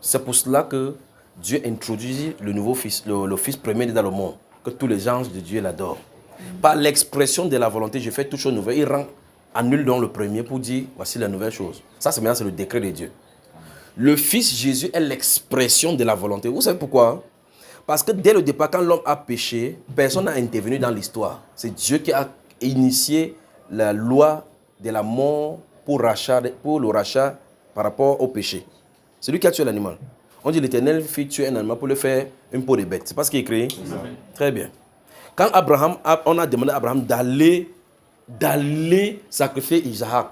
C'est pour cela que Dieu introduit le nouveau fils, le fils premier dans le monde, que tous les anges de Dieu l'adorent. Par l'expression de la volonté, je fais toute chose nouvelle. Il rend annule donc le premier pour dire, voici la nouvelle chose. Ça, c'est le décret de Dieu. Le Fils Jésus est l'expression de la volonté. Vous savez pourquoi? Parce que dès le départ, quand l'homme a péché, personne n'a intervenu dans l'histoire. C'est Dieu qui a initié la loi de la mort pour le rachat par rapport au péché. C'est lui qui a tué l'animal. On dit l'Éternel fit tuer un animal pour le faire une peau de bête. C'est pas ce qui est écrit? Très bien. Quand on a demandé à Abraham d'aller sacrifier Isaac.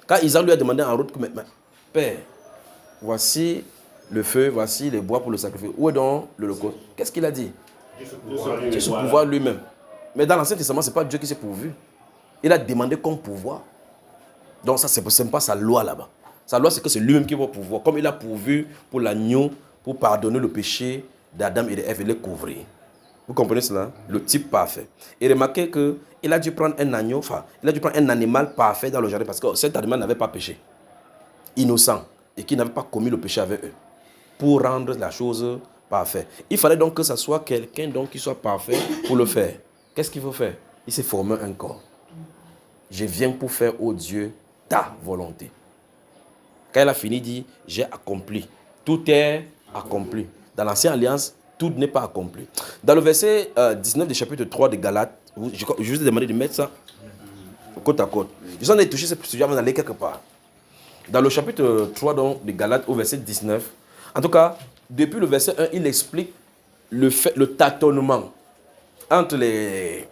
Quand Isaac lui a demandé en route, mais Père, voici le feu, voici les bois pour le sacrifier. Où est donc l'Holocauste? Qu'est-ce qu'il a dit? Dieu se pouvoir lui-même. Mais dans l'Ancien Testament, ce n'est pas Dieu qui s'est pourvu. Il a demandé comme pouvoir. Donc ça, ce n'est pas sa loi là-bas. Sa loi, c'est que c'est lui-même qui va pouvoir. Comme il a pourvu pour l'agneau, pour pardonner le péché d'Adam et d'Ève et les couvrir. Vous comprenez cela? Le type parfait. Et remarquez qu'il a dû prendre un agneau, il a dû prendre un animal parfait dans le jardin parce que cet animal n'avait pas péché. Innocent. Et qui n'avait pas commis le péché avec eux. Pour rendre la chose parfaite. Il fallait donc que ce soit quelqu'un qui soit parfait pour le faire. Qu'est-ce qu'il faut faire? Il s'est formé un corps. Je viens pour faire, ô Dieu, ta volonté. Quand il a fini, il dit, j'ai accompli. Tout est accompli. Dans l'Ancienne Alliance, tout n'est pas accompli. Dans le verset 19 du chapitre 3 de Galates, je vous ai demandé de mettre ça côte à côte. Je vous ai touché ce sujet avant d'aller quelque part. Dans le chapitre 3 donc, de Galates, au verset 19, en tout cas, depuis le verset 1, il explique le tâtonnement entre les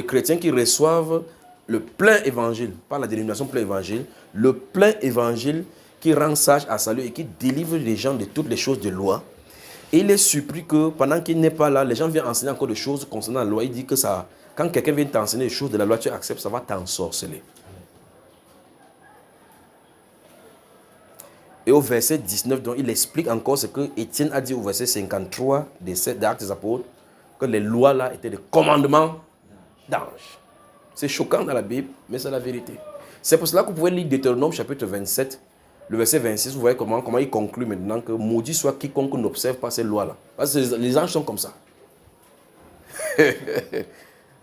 chrétiens qui reçoivent le plein évangile, par la dénomination plein évangile, le plein évangile qui rend sage à salut et qui délivre les gens de toutes les choses de loi. Et il est surpris que pendant qu'il n'est pas là, les gens viennent enseigner encore des choses concernant la loi. Il dit que ça, quand quelqu'un vient t'enseigner des choses de la loi, tu acceptes, ça va t'ensorceler. Et au verset 19, donc, il explique encore ce que Étienne a dit au verset 53 des Actes des Apôtres, que les lois là étaient des commandements d'anges. C'est choquant dans la Bible, mais c'est la vérité. C'est pour cela que vous pouvez lire Deutéronome chapitre 27, le verset 26, vous voyez comment il conclut maintenant que maudit soit quiconque n'observe pas ces lois-là. Parce que les anges sont comme ça. Ça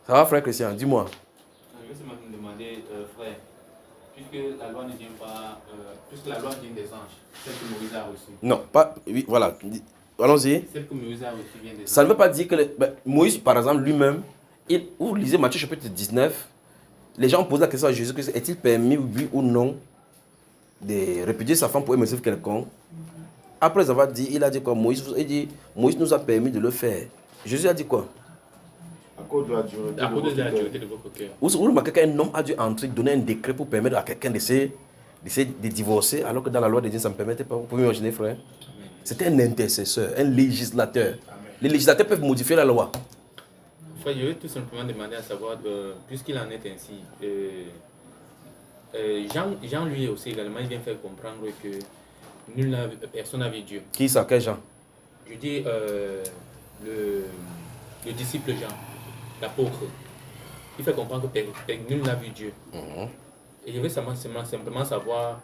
va, frère Christian, dis-moi.
Je vais seulement me demander, frère, puisque la loi ne vient pas, puisque la loi vient des anges, celle que Moïse a reçue.
Non, pas, oui, voilà, allons-y.
Celle que Moïse a reçue vient des anges.
Ça ne veut pas dire que Moïse, par exemple, lui-même, vous lisez Matthieu chapitre 19, les gens posent la question à Jésus, est-il permis, oui ou non, de répudier sa femme pour aimer quelqu'un? Après avoir dit, il a dit quoi? Moïse nous a permis de le faire. Jésus a dit quoi?
À cause de la dureté
À cause de la
votre
dureté de votre cœur.
Vous remarquez qu'un homme a dû entrer, donner un décret pour permettre à quelqu'un de divorcer, alors que dans la loi de Dieu, ça ne me permettait pas. Vous pouvez imaginer, frère? C'était un intercesseur, un législateur. Les législateurs peuvent modifier la loi.
Frère, je vais tout simplement demander à savoir, puisqu'il en est ainsi, Jean lui aussi également, il vient faire comprendre que personne n'a vu Dieu.
Qui ça? Quel Jean?
Je dis le disciple Jean, l'apôtre. Il fait comprendre que nul n'a vu Dieu. Et je veux simplement savoir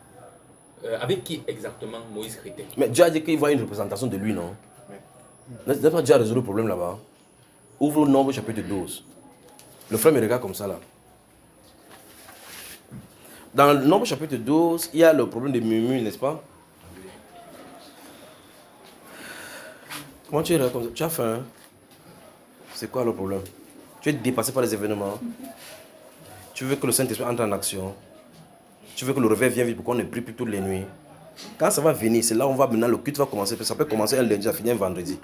avec qui exactement Moïse traitait.
Mais Dieu a dit qu'il voit une représentation de lui, non? N'est-ce pas Dieu a résolu le problème là-bas? Ouvre le Nombre chapitre 12. Le frère me regarde comme ça là. Dans le Nombre chapitre 12, il y a le problème des murmures, n'est-ce pas? Comment tu es comme ça? Tu as faim? C'est quoi le problème? Tu es dépassé par les événements. Tu veux que le Saint-Esprit entre en action. Tu veux que le réveil vienne vite pour qu'on ne prie plus toutes les nuits. Quand ça va venir, c'est là où on va maintenant, le culte va commencer. Ça peut commencer un lundi, ça finit un vendredi.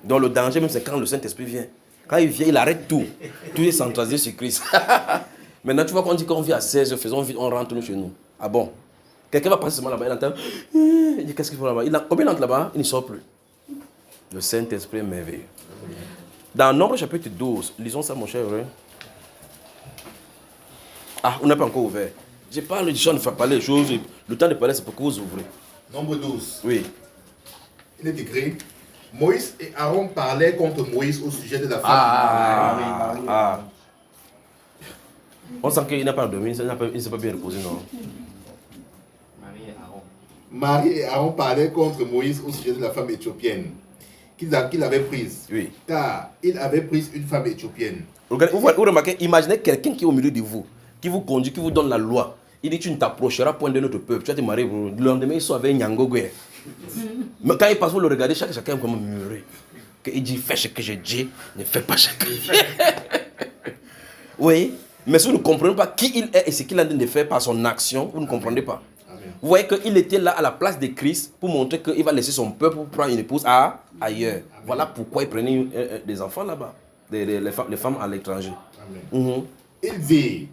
Donc le danger même, c'est quand le Saint-Esprit vient. Quand il vient, il arrête tout. Tout est centralisé sur Christ. Maintenant, tu vois qu'on dit qu'on vit à 16h, faisons vite, on rentre chez nous. Ah bon? Quelqu'un va passer seulement là-bas, il entend. Il dit, qu'est-ce qu'il faut là-bas? Combien il entre là-bas? Il ne sort plus. Le Saint-Esprit est merveilleux. Dans Nombre chapitre 12, lisons ça, mon cher. Hein? Ah, on n'a pas encore ouvert. Je parle du champ de faire parler les choses. Le temps de parler, c'est pour que vous ouvrez.
Nombre 12.
Oui.
Il est écrit, Moïse et Aaron parlaient contre Moïse au sujet de la femme.
On sent qu'il n'a pas dormi, il ne s'est pas bien reposé, non?
Marie et Aaron.
Marie et Aaron parlaient contre Moïse au sujet de la femme éthiopienne qu'il avait prise.
Oui.
Car il avait pris une femme éthiopienne.
Regardez, vous remarquez, imaginez quelqu'un qui est au milieu de vous, qui vous conduit, qui vous donne la loi. Il dit, tu ne t'approcheras point de notre peuple. Tu vas te marier. Le lendemain, ils sont avec Nyangogwe. Mais quand il passe, vous le regardez, chacun comme murmuré. Il dit, fais ce que je dis, ne fais pas ce que je dis. Oui, mais si vous ne comprenez pas qui il est et ce qu'il a de faire par son action, vous ne comprenez pas.
Amen.
Vous voyez qu'il était là à la place de Christ pour montrer qu'il va laisser son peuple pour prendre une épouse ailleurs. Amen. Voilà pourquoi il prenait des enfants là-bas, les femmes à l'étranger.
Il dit,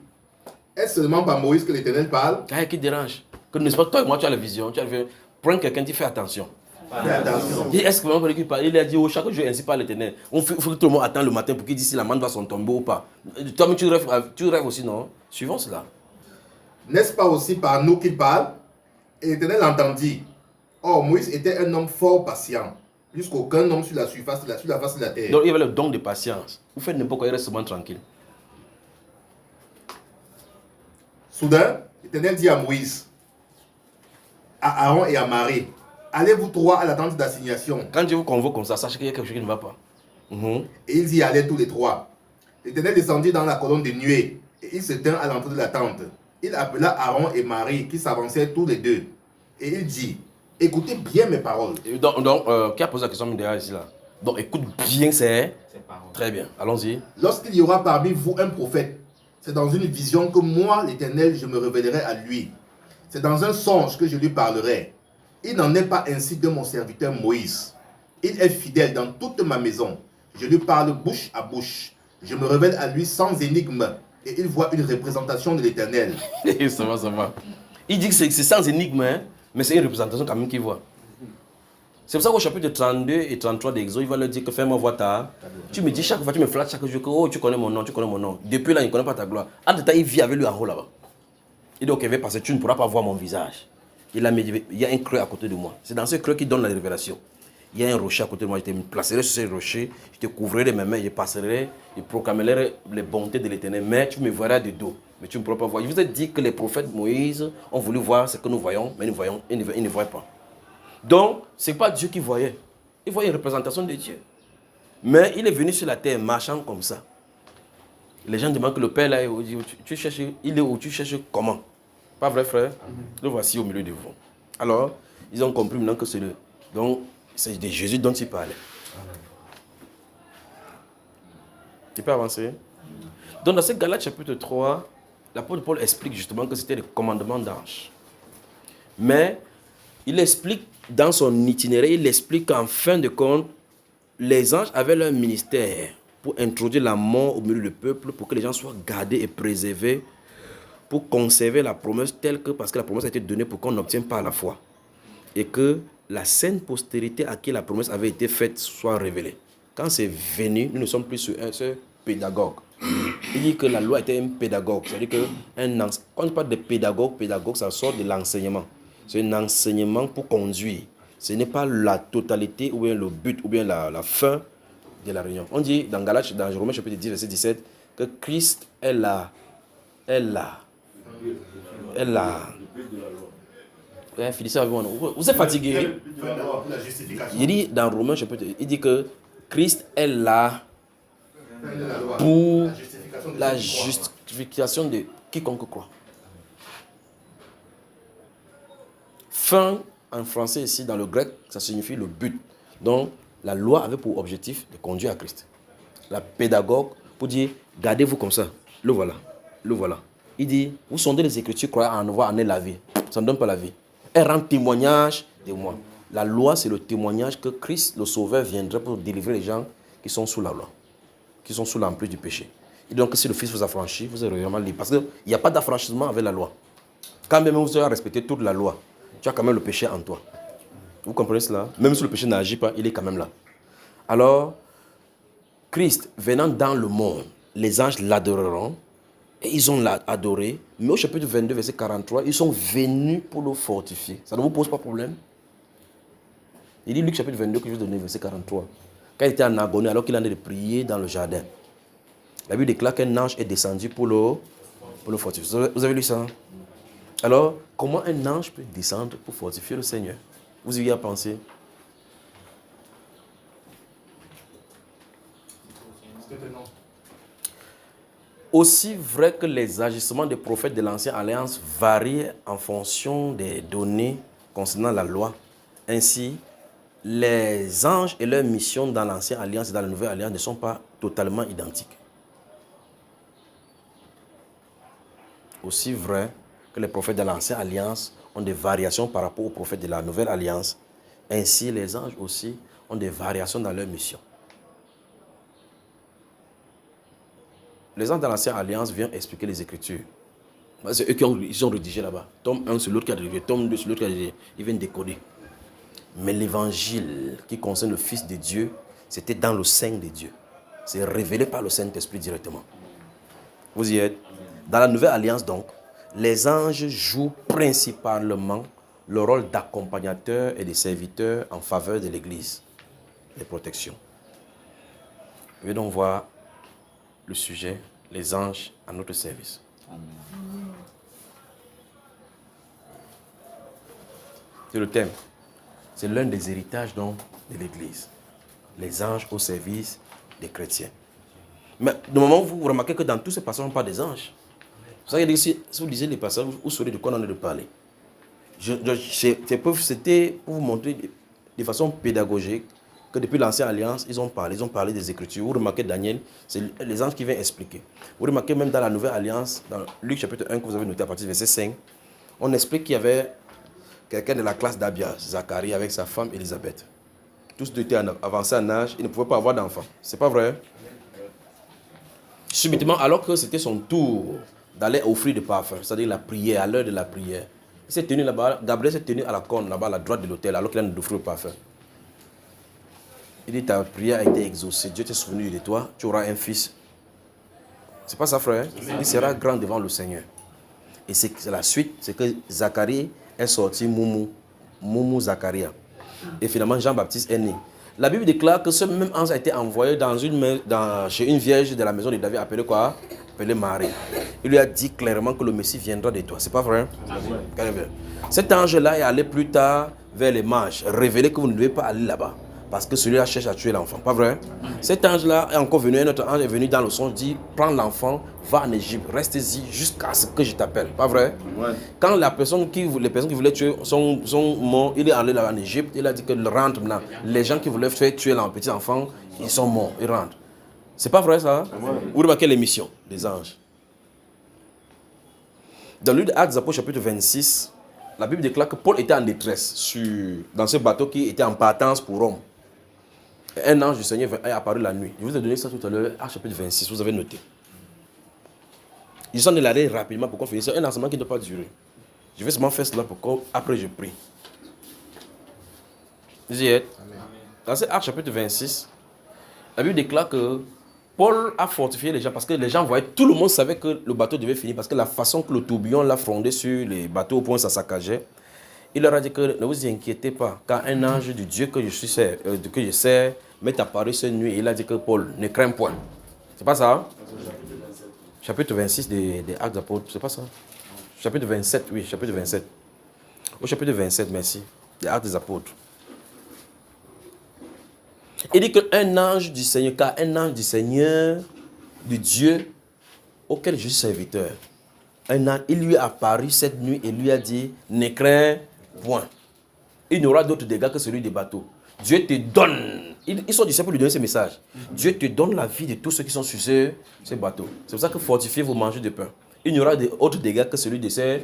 est-ce seulement par Moïse que l'Éternel parle?
Qu'est-ce qui dérange? Que n'est-ce pas toi et moi, tu as la vision, tu as la vision. Prends quelqu'un qui fait attention.
Fais attention.
Est-ce que vraiment qu'il parle? Il a dit, chaque jour ainsi par l'Éternel. Il faut que tout le monde attende le matin pour qu'il dise si la manne va son tombeau ou pas. Toi, tu rêves aussi, non? Suivons cela.
N'est-ce pas aussi par nous qu'il parle? Et l'Éternel entendit. Or, Moïse était un homme fort patient, plus qu'aucun homme sur la face de la terre.
Donc, il y avait le don de patience. Vous faites n'importe quoi, il reste seulement tranquille.
Soudain, l'Éternel dit à Moïse, à Aaron et à Marie, allez vous trois à la tente d'assignation.
Quand Dieu vous convoque comme ça, sachez qu'il y a quelque chose qui ne va pas.
Et ils y allaient tous les trois. L'Éternel descendit dans la colonne de nuée et il se tint à l'entrée de la tente. Il appela Aaron et Marie qui s'avançaient tous les deux. Et il dit, écoutez bien mes paroles.
Donc, qui a posé la question derrière ici là? Donc, écoute bien, c'est
paroles.
Très bien, allons-y.
Lorsqu'il y aura parmi vous un prophète, c'est dans une vision que moi, l'Éternel, je me révélerai à lui. C'est dans un songe que je lui parlerai. Il n'en est pas ainsi de mon serviteur Moïse. Il est fidèle dans toute ma maison. Je lui parle bouche à bouche. Je me révèle à lui sans énigme. Et il voit une représentation de l'Éternel.
Ça va. Il dit que c'est sans énigme. Hein? Mais c'est une représentation quand même qu'ils voient. C'est pour ça qu'au chapitre 32 et 33 d'Exode, il va leur dire que fais-moi voir ta... Tu me dis chaque fois, tu me flattes chaque jour que oh, tu connais mon nom, tu connais mon nom. Depuis là, il ne connaît pas ta gloire. En tout temps, il vit avec lui en haut là-bas. Il dit, ok, viens parce que tu ne pourras pas voir mon visage. Il y a un creux à côté de moi. C'est dans ce creux qu'il donne la révélation. Il y a un rocher à côté de moi. Je te placerai sur ce rocher, je te couvrirai de mes mains, je passerai, je proclamerai les bontés de l'Éternel. Mais tu me verras de dos. Mais tu ne pourras pas voir. Je vous ai dit que les prophètes Moïse ont voulu voir ce que nous voyons, mais ils ne voient pas. Donc, ce n'est pas Dieu qui voyait. Il voyait une représentation de Dieu. Mais il est venu sur la terre marchant comme ça. Les gens demandent que le Père là, tu cherches, il est où, tu cherches comment? Pas vrai, frère? Le voici au milieu de vous. Alors, ils ont compris maintenant que c'est le... Donc, c'est de Jésus dont il parlait. Tu peux avancer? Donc, dans ce Galates chapitre 3, l'apôtre Paul explique justement que c'était le commandement d'ange. Mais, il explique dans son itinéraire, il explique qu'en fin de compte, les anges avaient leur ministère pour introduire la mort au milieu du peuple, pour que les gens soient gardés et préservés, pour conserver la promesse telle que, parce que la promesse a été donnée pour qu'on n'obtienne pas la foi. Et que la saine postérité à qui la promesse avait été faite soit révélée. Quand c'est venu, nous ne sommes plus sur un seul pédagogue. Il dit que la loi était un pédagogue. C'est-à-dire que quand on parle de pédagogue, ça sort de l'enseignement. C'est un enseignement pour conduire. Ce n'est pas la totalité ou bien le but ou bien la fin de la réunion. On dit dans Galates, dans Romains chapitre 10, verset 17, que Christ est la... Finissez avec moi. Vous êtes fatigué. Il dit dans Romains chapitre 10, il dit que Christ est là pour la justification de quiconque croit. Fin en français ici, dans le grec, ça signifie le but. Donc, la loi avait pour objectif de conduire à Christ. La pédagogue, pour dire, gardez-vous comme ça. Le voilà. Le voilà. Il dit, vous sondez les Écritures, croyez en avoir, en est la vie. Ça ne donne pas la vie. Elle rend témoignage de moi. La loi, c'est le témoignage que Christ, le Sauveur, viendrait pour délivrer les gens qui sont sous la loi, qui sont sous l'emprise du péché. Et donc, si le Fils vous affranchit, vous êtes vraiment libre. Parce qu'il n'y a pas d'affranchissement avec la loi. Quand même vous avez respecté toute la loi, tu as quand même le péché en toi. Vous comprenez cela? Même si le péché n'agit pas, il est quand même là. Alors, Christ venant dans le monde, les anges l'adoreront, et ils ont adoré. Mais au chapitre 22, verset 43, ils sont venus pour le fortifier. Ça ne vous pose pas de problème? Il dit Luc chapitre 22, que je vous donne, verset 43. Quand il était en agonie, alors qu'il en est de prier dans le jardin, la Bible déclare qu'un ange est descendu pour le fortifier. Vous avez lu ça? Alors, comment un ange peut descendre pour fortifier le Seigneur? Vous y avez pensé? Aussi vrai que les agissements des prophètes de l'Ancienne Alliance varient en fonction des données concernant la loi, ainsi, les anges et leur mission dans l'Ancienne Alliance et dans la Nouvelle Alliance ne sont pas totalement identiques. Aussi vrai que les prophètes de l'Ancienne Alliance ont des variations par rapport aux prophètes de la Nouvelle Alliance, ainsi les anges aussi ont des variations dans leur mission. Les anges de l'Ancienne Alliance viennent expliquer les Écritures. C'est eux qui ont rédigé là-bas. Tome 1, c'est l'autre qui a rédigé. Tome 2, c'est l'autre qui a rédigé. Ils viennent décoder. Mais l'évangile qui concerne le Fils de Dieu, c'était dans le sein de Dieu. C'est révélé par le Saint-Esprit directement. Vous y êtes? Dans la Nouvelle Alliance, donc, les anges jouent principalement le rôle d'accompagnateurs et de serviteurs en faveur de l'Église, de protection. Je vais donc voir le sujet, les anges à notre service. Amen. C'est le thème. C'est l'un des héritages donc, de l'Église. Les anges au service des chrétiens. Mais de moment où vous remarquez que dans tous ces passages, on parle des anges. Vous savez, si vous lisez les passages, vous saurez de quoi on est de parler. C'était pour vous montrer de façon pédagogique que depuis l'Ancienne Alliance, ils ont parlé des Écritures. Vous remarquez Daniel, c'est les anges qui viennent expliquer. Vous remarquez même dans la Nouvelle Alliance, dans Luc chapitre 1, que vous avez noté à partir du verset 5, on explique qu'il y avait quelqu'un de la classe d'Abia, Zacharie, avec sa femme Élisabeth. Tous deux étaient avancés en âge, ils ne pouvaient pas avoir d'enfants. C'est pas vrai? Subitement, alors que c'était son tour d'aller offrir des parfums, c'est-à-dire la prière, à l'heure de la prière, Il s'est tenu là-bas, Gabriel s'est tenu à la corne, là-bas, à la droite de l'autel, alors qu'il a offert le parfum. Il dit, ta prière a été exaucée, Dieu t'est souvenu de toi, tu auras un fils. C'est pas ça, frère. Il sera grand devant le Seigneur. Et c'est la suite, c'est que Zacharie est sorti Moumou Zacharia. Et finalement, Jean-Baptiste est né. La Bible déclare que ce même ange a été envoyé chez une vierge de la maison de David appelée quoi? Appelée Marie. Il lui a dit clairement que le Messie viendra de toi. C'est pas vrai? Cet ange-là est allé plus tard vers les mages, révéler que vous ne devez pas aller là-bas. Parce que celui-là cherche à tuer l'enfant. Pas vrai? Cet ange-là est encore venu, un autre ange est venu dans le songe, dit, prends l'enfant, va en Égypte, reste-y jusqu'à ce que je t'appelle. Pas vrai? Ouais. Quand les personnes qui voulaient tuer sont morts, il est allé là en Égypte, il a dit que rentre maintenant. Les gens qui voulaient faire tuer leur petit enfant, ils sont morts, ils rentrent. C'est pas vrai ça? Ouais. Vous remarquez l'émission des anges. Dans le livre d'Actes des Apôtres, chapitre 26, la Bible déclare que Paul était en détresse dans ce bateau qui était en partance pour Rome. Un ange du Seigneur est apparu la nuit. Je vous ai donné ça tout à l'heure, Actes chapitre 26, vous avez noté. Ils sont allés rapidement pour qu'on finisse. C'est un enseignement qui ne doit pas durer. Je vais seulement faire cela pour qu'après je prie. Vous y êtes? Dans ce Actes chapitre 26, la Bible déclare que Paul a fortifié les gens parce que les gens voyaient, tout le monde savait que le bateau devait finir parce que la façon que le tourbillon l'a frondé sur les bateaux au point où ça saccageait. Il leur a dit que ne vous inquiétez pas, quand un ange du Dieu que je sers m'est apparu cette nuit, il a dit que Paul, ne crains point. C'est pas ça? Chapitre 26 des Actes des Apôtres, c'est pas ça? Chapitre 27, oui, chapitre 27. Au chapitre 27, merci, des Actes des Apôtres. Il dit qu'un ange du Seigneur, car un ange du Seigneur, du Dieu auquel je suis serviteur, un ange, il lui est apparu cette nuit et lui a dit, ne crains point. Il n'y aura d'autre dégâts que celui des bateaux. Dieu te donne. Ils sont disciples pour lui donner ce message. Dieu te donne la vie de tous ceux qui sont sur ce bateau. C'est pour ça que fortifiez vos mangez de pain. Il n'y aura d'autres dégâts que celui de ces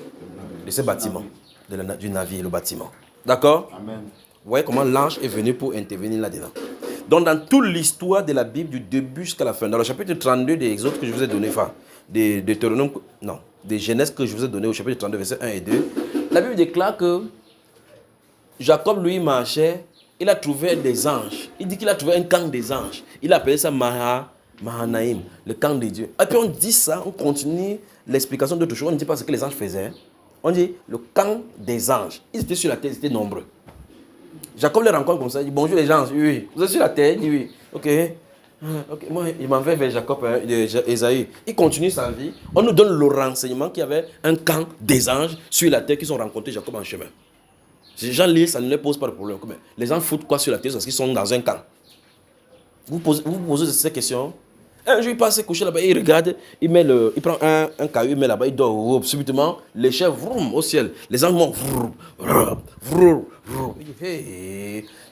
bâtiments, du navire, le bâtiment. D'accord? Amen. Vous voyez comment l'ange est venu pour intervenir là-dedans. Donc dans toute l'histoire de la Bible, du début jusqu'à la fin, dans le chapitre 32 des Exodes que je vous ai donné, enfin, des Genèse que je vous ai donné au chapitre 32, versets 1 et 2, la Bible déclare que Jacob, lui, marchait, il a trouvé des anges. Il dit qu'il a trouvé un camp des anges. Il a appelé ça Mahanaïm, le camp des dieux. Et puis on dit ça, on continue l'explication d'autres choses. On ne dit pas ce que les anges faisaient. On dit le camp des anges. Ils étaient sur la terre, ils étaient nombreux. Jacob les rencontre comme ça, il dit bonjour les gens, oui, vous êtes sur la terre, il dit oui, ok, moi il m'en va vers Jacob, Esaïe. Il continue sa vie, on nous donne le renseignement qu'il y avait un camp des anges sur la terre qui ont rencontré Jacob en chemin. Si les gens lisent, ça ne leur pose pas de problème. Les gens foutent quoi sur la terre parce qu'ils sont dans un camp. Vous posez ces questions. Un jour il passe coucher là-bas, il regarde, il prend un caillou, il met là-bas, il dort, subitement, les chèvres vroom, au ciel, les anges montent,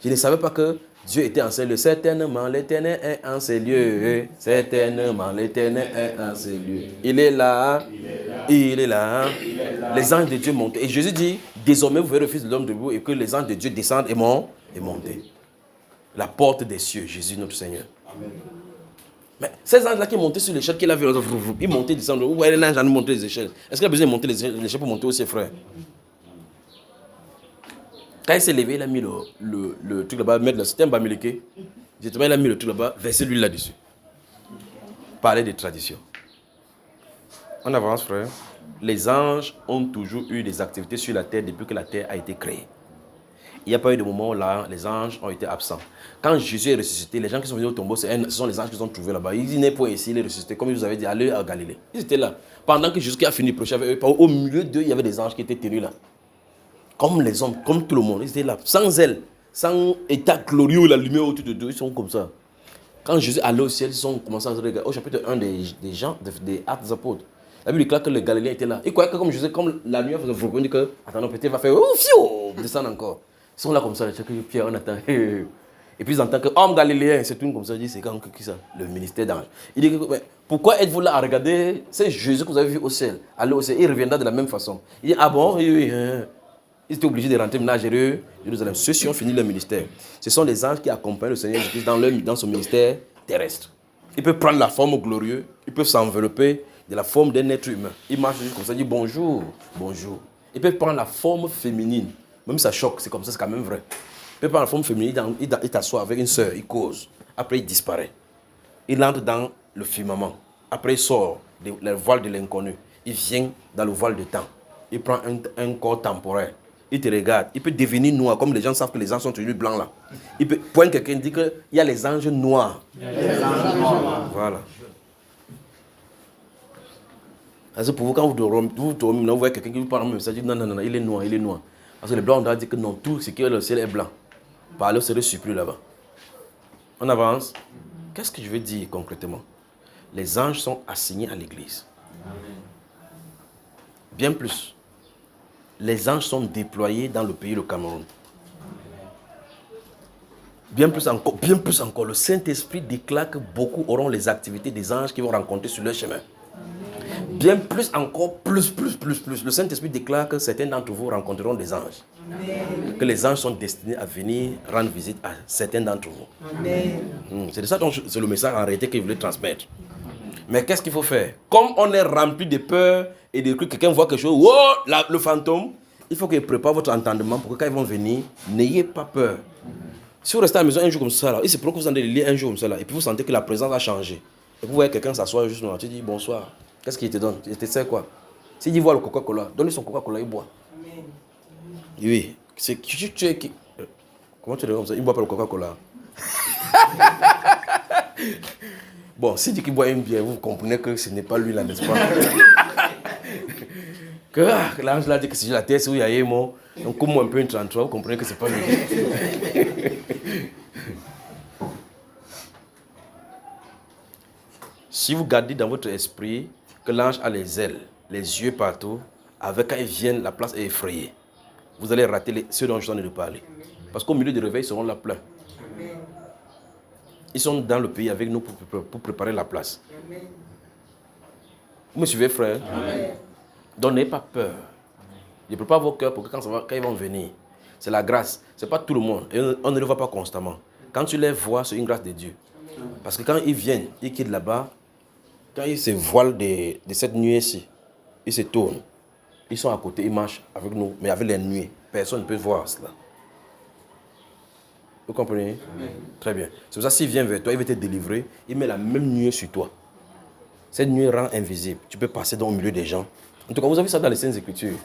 je ne savais pas que Dieu était en ces lieux. Certainement, l'Éternel est en ces lieux. Certainement, l'Éternel est en ces lieux. Il est là, il est là. Les anges de Dieu montent. Et Jésus dit, désormais vous verrez le Fils de l'homme debout et que les anges de Dieu descendent et montent. La porte des cieux, Jésus notre Seigneur. Amen. Mais ces anges-là qui montaient sur l'échelle qu'il a vu, ils montaient, descendaient. Où est l'ange à nous montrer les échelles? Est-ce qu'il a besoin de monter les échelles pour monter aussi, frère? Quand il s'est levé, il a mis le truc là-bas, c'était un bamileke. Il a mis le truc là-bas, versé l'huile là-dessus. Parler de tradition. On avance, frère. Les anges ont toujours eu des activités sur la terre depuis que la terre a été créée. Il n'y a pas eu de moment où là, les anges ont été absents. Quand Jésus est ressuscité, les gens qui sont venus au tombeau, ce sont les anges qu'ils ont trouvés là-bas. Ils n'est pas ici, il est ressuscité. Comme je vous avais dit, allez à Galilée. Ils étaient là. Pendant que Jésus a fini de prêcher avec eux, au milieu d'eux, il y avait des anges qui étaient tenus là. Comme les hommes, comme tout le monde. Ils étaient là, sans ailes, sans état glorieux, la lumière autour de deux. Ils sont comme ça. Quand Jésus allait au ciel, ils ont commencé à regarder. Au chapitre 1 des Actes des Apôtres, la Bible déclare que les Galiléens étaient là. Ils croyaient que comme Jésus, comme la lumière faisait vous dit que, attends, peut-être va faire, descendre encore. Ils sont là comme ça, Pierre, on attend. Et puis ils entendent que homme galiléen, c'est tout comme ça, dit c'est quand qui ça? Le ministère d'ange. Il dit mais pourquoi êtes-vous là à regarder? C'est Jésus que vous avez vu au ciel. Allez au ciel, il reviendra de la même façon. Il dit ah bon? Oui. Ils étaient obligés de rentrer maintenant à Jérusalem. Ceux-ci ont fini leur ministère. Ce sont les anges qui accompagnent le Seigneur Jésus dans son ministère terrestre. Ils peuvent prendre la forme glorieuse, ils peuvent s'envelopper de la forme d'un être humain. Ils marchent juste comme ça, ils disent bonjour, bonjour. Il peut prendre la forme féminine. Même si ça choque, c'est comme ça, c'est quand même vrai. Il peut prendre la forme féminine, il t'assoit avec une soeur, il cause. Après, il disparaît. Il entre dans le firmament. Après, il sort le voile de l'inconnu. Il vient dans le voile de temps. Il prend un corps temporaire. Il te regarde. Il peut devenir noir, comme les gens savent que les anges sont toujours blancs là. Il peut poindre quelqu'un et dire qu'il y a les anges noirs. Voilà. Parce que pour vous, quand vous dormez, vous voyez quelqu'un qui vous parle, ça dit non, non, non, il est noir, il est noir. Parce que les blancs, on doit dire que non, tout ce qui est le ciel est blanc. Par là, vous serez surpris là-bas. On avance. Qu'est-ce que je veux dire concrètement? Les anges sont assignés à l'église. Bien plus. Les anges sont déployés dans le pays, le Cameroun. Bien plus encore, le Saint-Esprit déclare que beaucoup auront les activités des anges qu'ils vont rencontrer sur leur chemin. Bien plus encore, plus. Le Saint-Esprit déclare que certains d'entre vous rencontreront des anges. Amen. Que les anges sont destinés à venir rendre visite à certains d'entre vous. C'est de ça dont c'est le message en réalité qu'il voulait transmettre. Mais qu'est-ce qu'il faut faire? Comme on est rempli de peur et de que quelqu'un voit quelque chose, oh, le fantôme, il faut qu'il prépare votre entendement pour que quand ils vont venir, n'ayez pas peur. Si vous restez à la maison un jour comme ça, là, il se peut que vous entendez lire un jour comme ça, là, et puis vous sentez que la présence a changé. Et vous voyez quelqu'un s'asseoir juste là, tu dis bonsoir. Qu'est-ce qu'il te donne? Il te sert quoi? S'il dit boire le Coca-Cola, donne-lui son Coca-Cola, il boit. Amen. Oui. Comment tu dis comme ça? Il ne boit pas le Coca-Cola. Bon, s'il dit qu'il boit une bière, vous comprenez que ce n'est pas lui là, n'est-ce pas? Que l'ange là dit que si j'ai la tête, où il y a un mot, donc comme un peu une 33, vous comprenez que ce n'est pas lui. Si vous gardez dans votre esprit que l'ange a les ailes, les yeux partout, avec quand ils viennent, la place est effrayée. Vous allez rater ceux dont je suis en train de parler. Parce qu'au milieu du réveil, ils seront là plein. Ils sont dans le pays avec nous pour préparer la place. Vous me suivez, frère? Donc n'ayez pas peur. Ne préparez pas vos cœurs pour que quand ils vont venir, c'est la grâce. Ce n'est pas tout le monde. Et on ne le voit pas constamment. Quand tu les vois, c'est une grâce de Dieu. Parce que quand ils viennent, ils quittent là-bas, quand ils se voilent de cette nuée-ci, ils se tournent. Ils sont à côté, ils marchent avec nous, mais avec les nuées. Personne ne peut voir cela. Vous comprenez? Amen. Très bien. C'est pour ça que s'il vient vers toi, il va te délivrer, il met la même nuée sur toi. Cette nuée rend invisible. Tu peux passer dans le milieu des gens. En tout cas, vous avez ça dans les Saintes Écritures.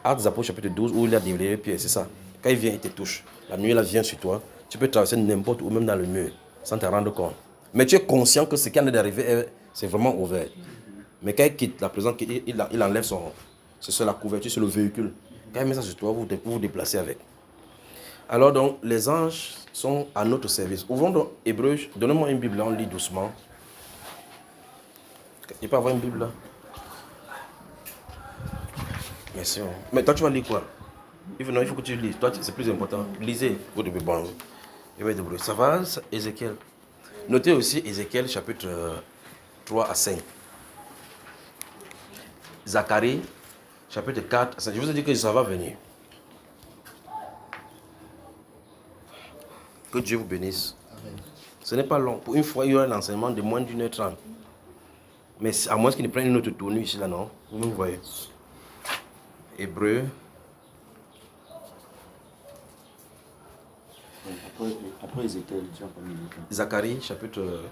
Actes des Apôtres, chapitre 12, où il a délivré Pierre, c'est ça. Quand il vient, il te touche. La nuée là vient sur toi. Tu peux traverser n'importe où, même dans le mur, sans te rendre compte. Mais tu es conscient que ce qui en est d'arriver, c'est vraiment ouvert. Mais quand il quitte, la présence, il enlève c'est la couverture sur le véhicule. Quand il met ça sur toi, vous vous déplacez avec. Alors donc, les anges sont à notre service. Ouvrons donc Hébreux, donnez-moi une Bible là, on lit doucement. Il peut avoir une Bible là? Merci. Mais toi, tu vas lire quoi? Il faut que tu lises. Toi, c'est plus important. Lisez. Vous devez bon. Ça va, Ézéchiel. Notez aussi Ézéchiel chapitre 3 à 5. Zacharie chapitre 4 à 5. Je vous ai dit que ça va venir. Que Dieu vous bénisse. Amen. Ce n'est pas long. Pour une fois, il y aura un enseignement de moins d'1h30. Mais à moins qu'il ne prenne une autre tournure ici, là, non? Vous voyez. Hébreux.
Après Ézéchiel, tu as pas mis.
Zacharie, chapitre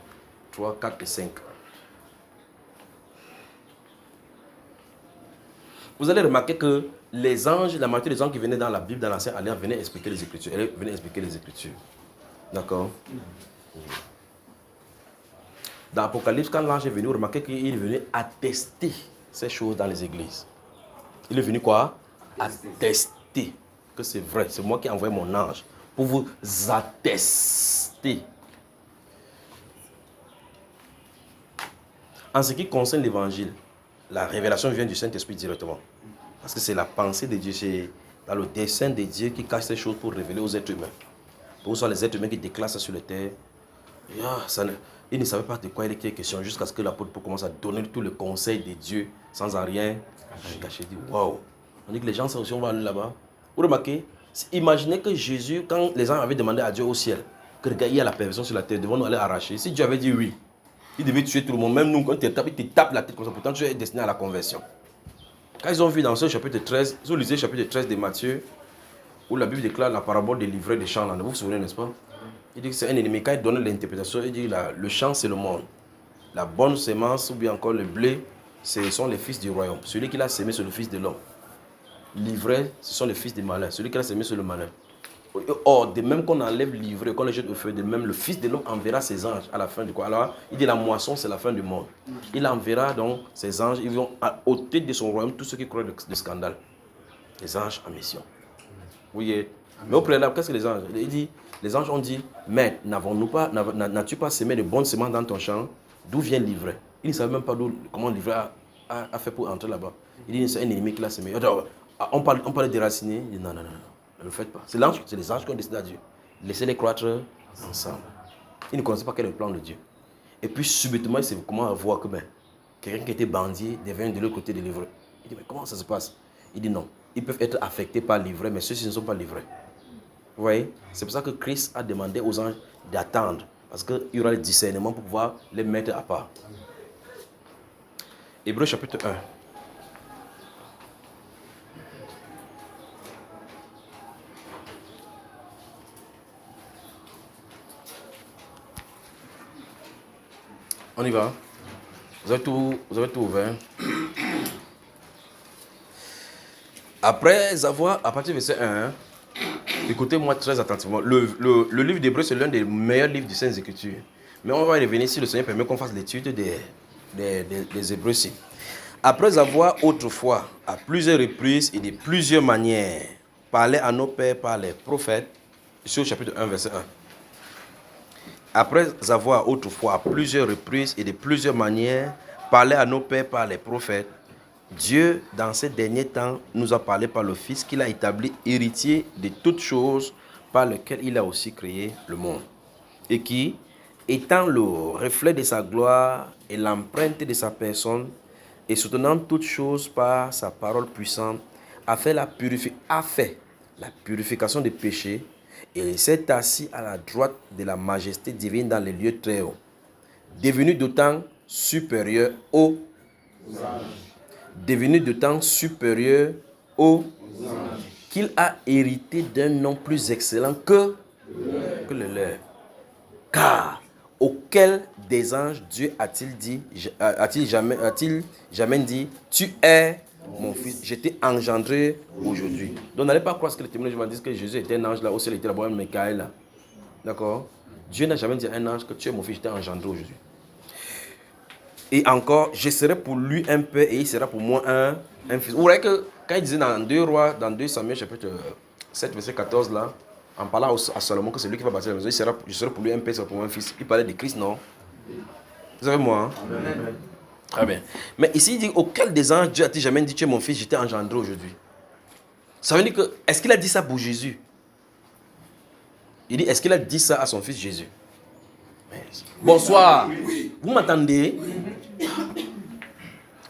3, 4 et 5. Vous allez remarquer que les anges, la majorité des anges qui venaient dans la Bible, dans l'Ancien Alliance, venaient expliquer les Écritures. Elles venaient expliquer les Écritures. D'accord? Dans l'Apocalypse, quand l'ange est venu, remarquez qu'il est venu attester ces choses dans les églises. Il est venu quoi? Attester que c'est vrai. C'est moi qui ai envoyé mon ange pour vous attester. En ce qui concerne l'évangile, la révélation vient du Saint-Esprit directement. Parce que c'est la pensée de Dieu, c'est dans le dessein de Dieu qui cache ces choses pour révéler aux êtres humains. Pour que ce soit les êtres humains qui déclarent ça sur la terre. Ils ne savaient pas de quoi il était question jusqu'à ce que l'apôtre Paul commence à donner tout le conseil de Dieu sans en rien cacher. Il dit waouh! On dit que les gens sont aussi, on va aller là-bas. Vous remarquez? Imaginez que Jésus, quand les gens avaient demandé à Dieu au ciel, que regarde, il y a la perversion sur la terre, devons-nous aller arracher? Si Dieu avait dit oui, il devait tuer tout le monde. Même nous, quand il te tape la tête comme ça, pourtant tu es destiné à la conversion. Quand ils ont vu dans ce chapitre 13, ils ont lisé le chapitre 13 de Matthieu, où la Bible déclare la parabole des livrets des champs. Là. Vous vous souvenez, n'est-ce pas? Il dit que c'est un ennemi. Quand il donne l'interprétation, il dit que le champ, c'est le monde. La bonne semence, ou bien encore le blé, ce sont les fils du royaume. Celui qui l'a semé, c'est le fils de l'homme. L'ivraie, ce sont les fils des malins. Celui qui l'a semé, c'est le malin. Or, de même qu'on enlève l'ivraie, qu'on le jette au feu, de même le fils de l'homme enverra ses anges à la fin du quoi. Alors, il dit la moisson, c'est la fin du monde. Il enverra donc ses anges, ils vont ôter de son royaume tous ceux qui croient de scandale. Les anges en mission. Oui. Mais au préalable, qu'est-ce que les anges? Il dit, les anges ont dit, mais n'as-tu pas semé de bonnes semences dans ton champ? D'où vient l'ivraie? Il ne savait même pas comment l'ivraie a fait pour entrer là-bas. Il dit, c'est un ennemi qui l'a semé. On parlait de déraciner. Il dit, non, ne le faites pas. C'est les anges qui ont décidé à Dieu. Laissez-les croître ensemble. Ils ne connaissaient pas quel est le plan de Dieu. Et puis, subitement, il s'est comment voir que quelqu'un qui était bandit devient de l'autre côté de l'ivraie. Il dit, mais comment ça se passe? Il dit, non. Ils peuvent être affectés par l'ivraie, mais ceux-ci ne sont pas livrés. Vous voyez? C'est pour ça que Christ a demandé aux anges d'attendre. Parce qu'il y aura le discernement pour pouvoir les mettre à part. Hébreux chapitre 1. On y va. Vous avez tout ouvert. Après avoir, à partir du verset 1, écoutez-moi très attentivement. Le livre d'Hébreux, c'est l'un des meilleurs livres du Saintes Écritures. Mais on va y revenir si le Seigneur permet qu'on fasse l'étude des Hébreux ici. Après avoir autrefois, à plusieurs reprises et de plusieurs manières, parlé à nos pères par les prophètes, sur le chapitre 1, verset 1. Après avoir autrefois, à plusieurs reprises et de plusieurs manières, parlé à nos pères par les prophètes, Dieu, dans ces derniers temps, nous a parlé par le Fils qu'il a établi héritier de toutes choses par lequel il a aussi créé le monde. Et qui, étant le reflet de sa gloire et l'empreinte de sa personne, et soutenant toutes choses par sa parole puissante, a fait la purification des péchés, et s'est assis à la droite de la majesté divine dans les lieux très hauts, devenu d'autant supérieur aux qu'il a hérité d'un nom plus excellent que le leur. Car auquel des anges Dieu a-t-il jamais dit, tu es mon fils, je t'ai engendré aujourd'hui. Donc n'allez pas croire ce que les témoins disent que Jésus était un ange là, ou c'est était là-bas, Michael là. D'accord? Dieu n'a jamais dit à un ange que tu es mon fils, je t'ai engendré aujourd'hui. Et encore, je serai pour lui un père et il sera pour moi un fils. Vous voyez que quand il disait dans 2 Rois, dans 2 Samuel chapitre 7, verset 14 là, en parlant à Salomon que c'est lui qui va bâtir la maison, je serai pour lui un père, il sera pour moi un fils. Il parlait de Christ, non? Vous savez moi, hein? Amen. Très bien. Mais ici, il dit, auquel des anges Dieu a-t-il jamais dit, tu es mon fils, je t'ai engendré aujourd'hui? Ça veut dire que, est-ce qu'il a dit ça pour Jésus? Il dit, est-ce qu'il a dit ça à son fils Jésus? Bonsoir. Oui. Vous m'entendez?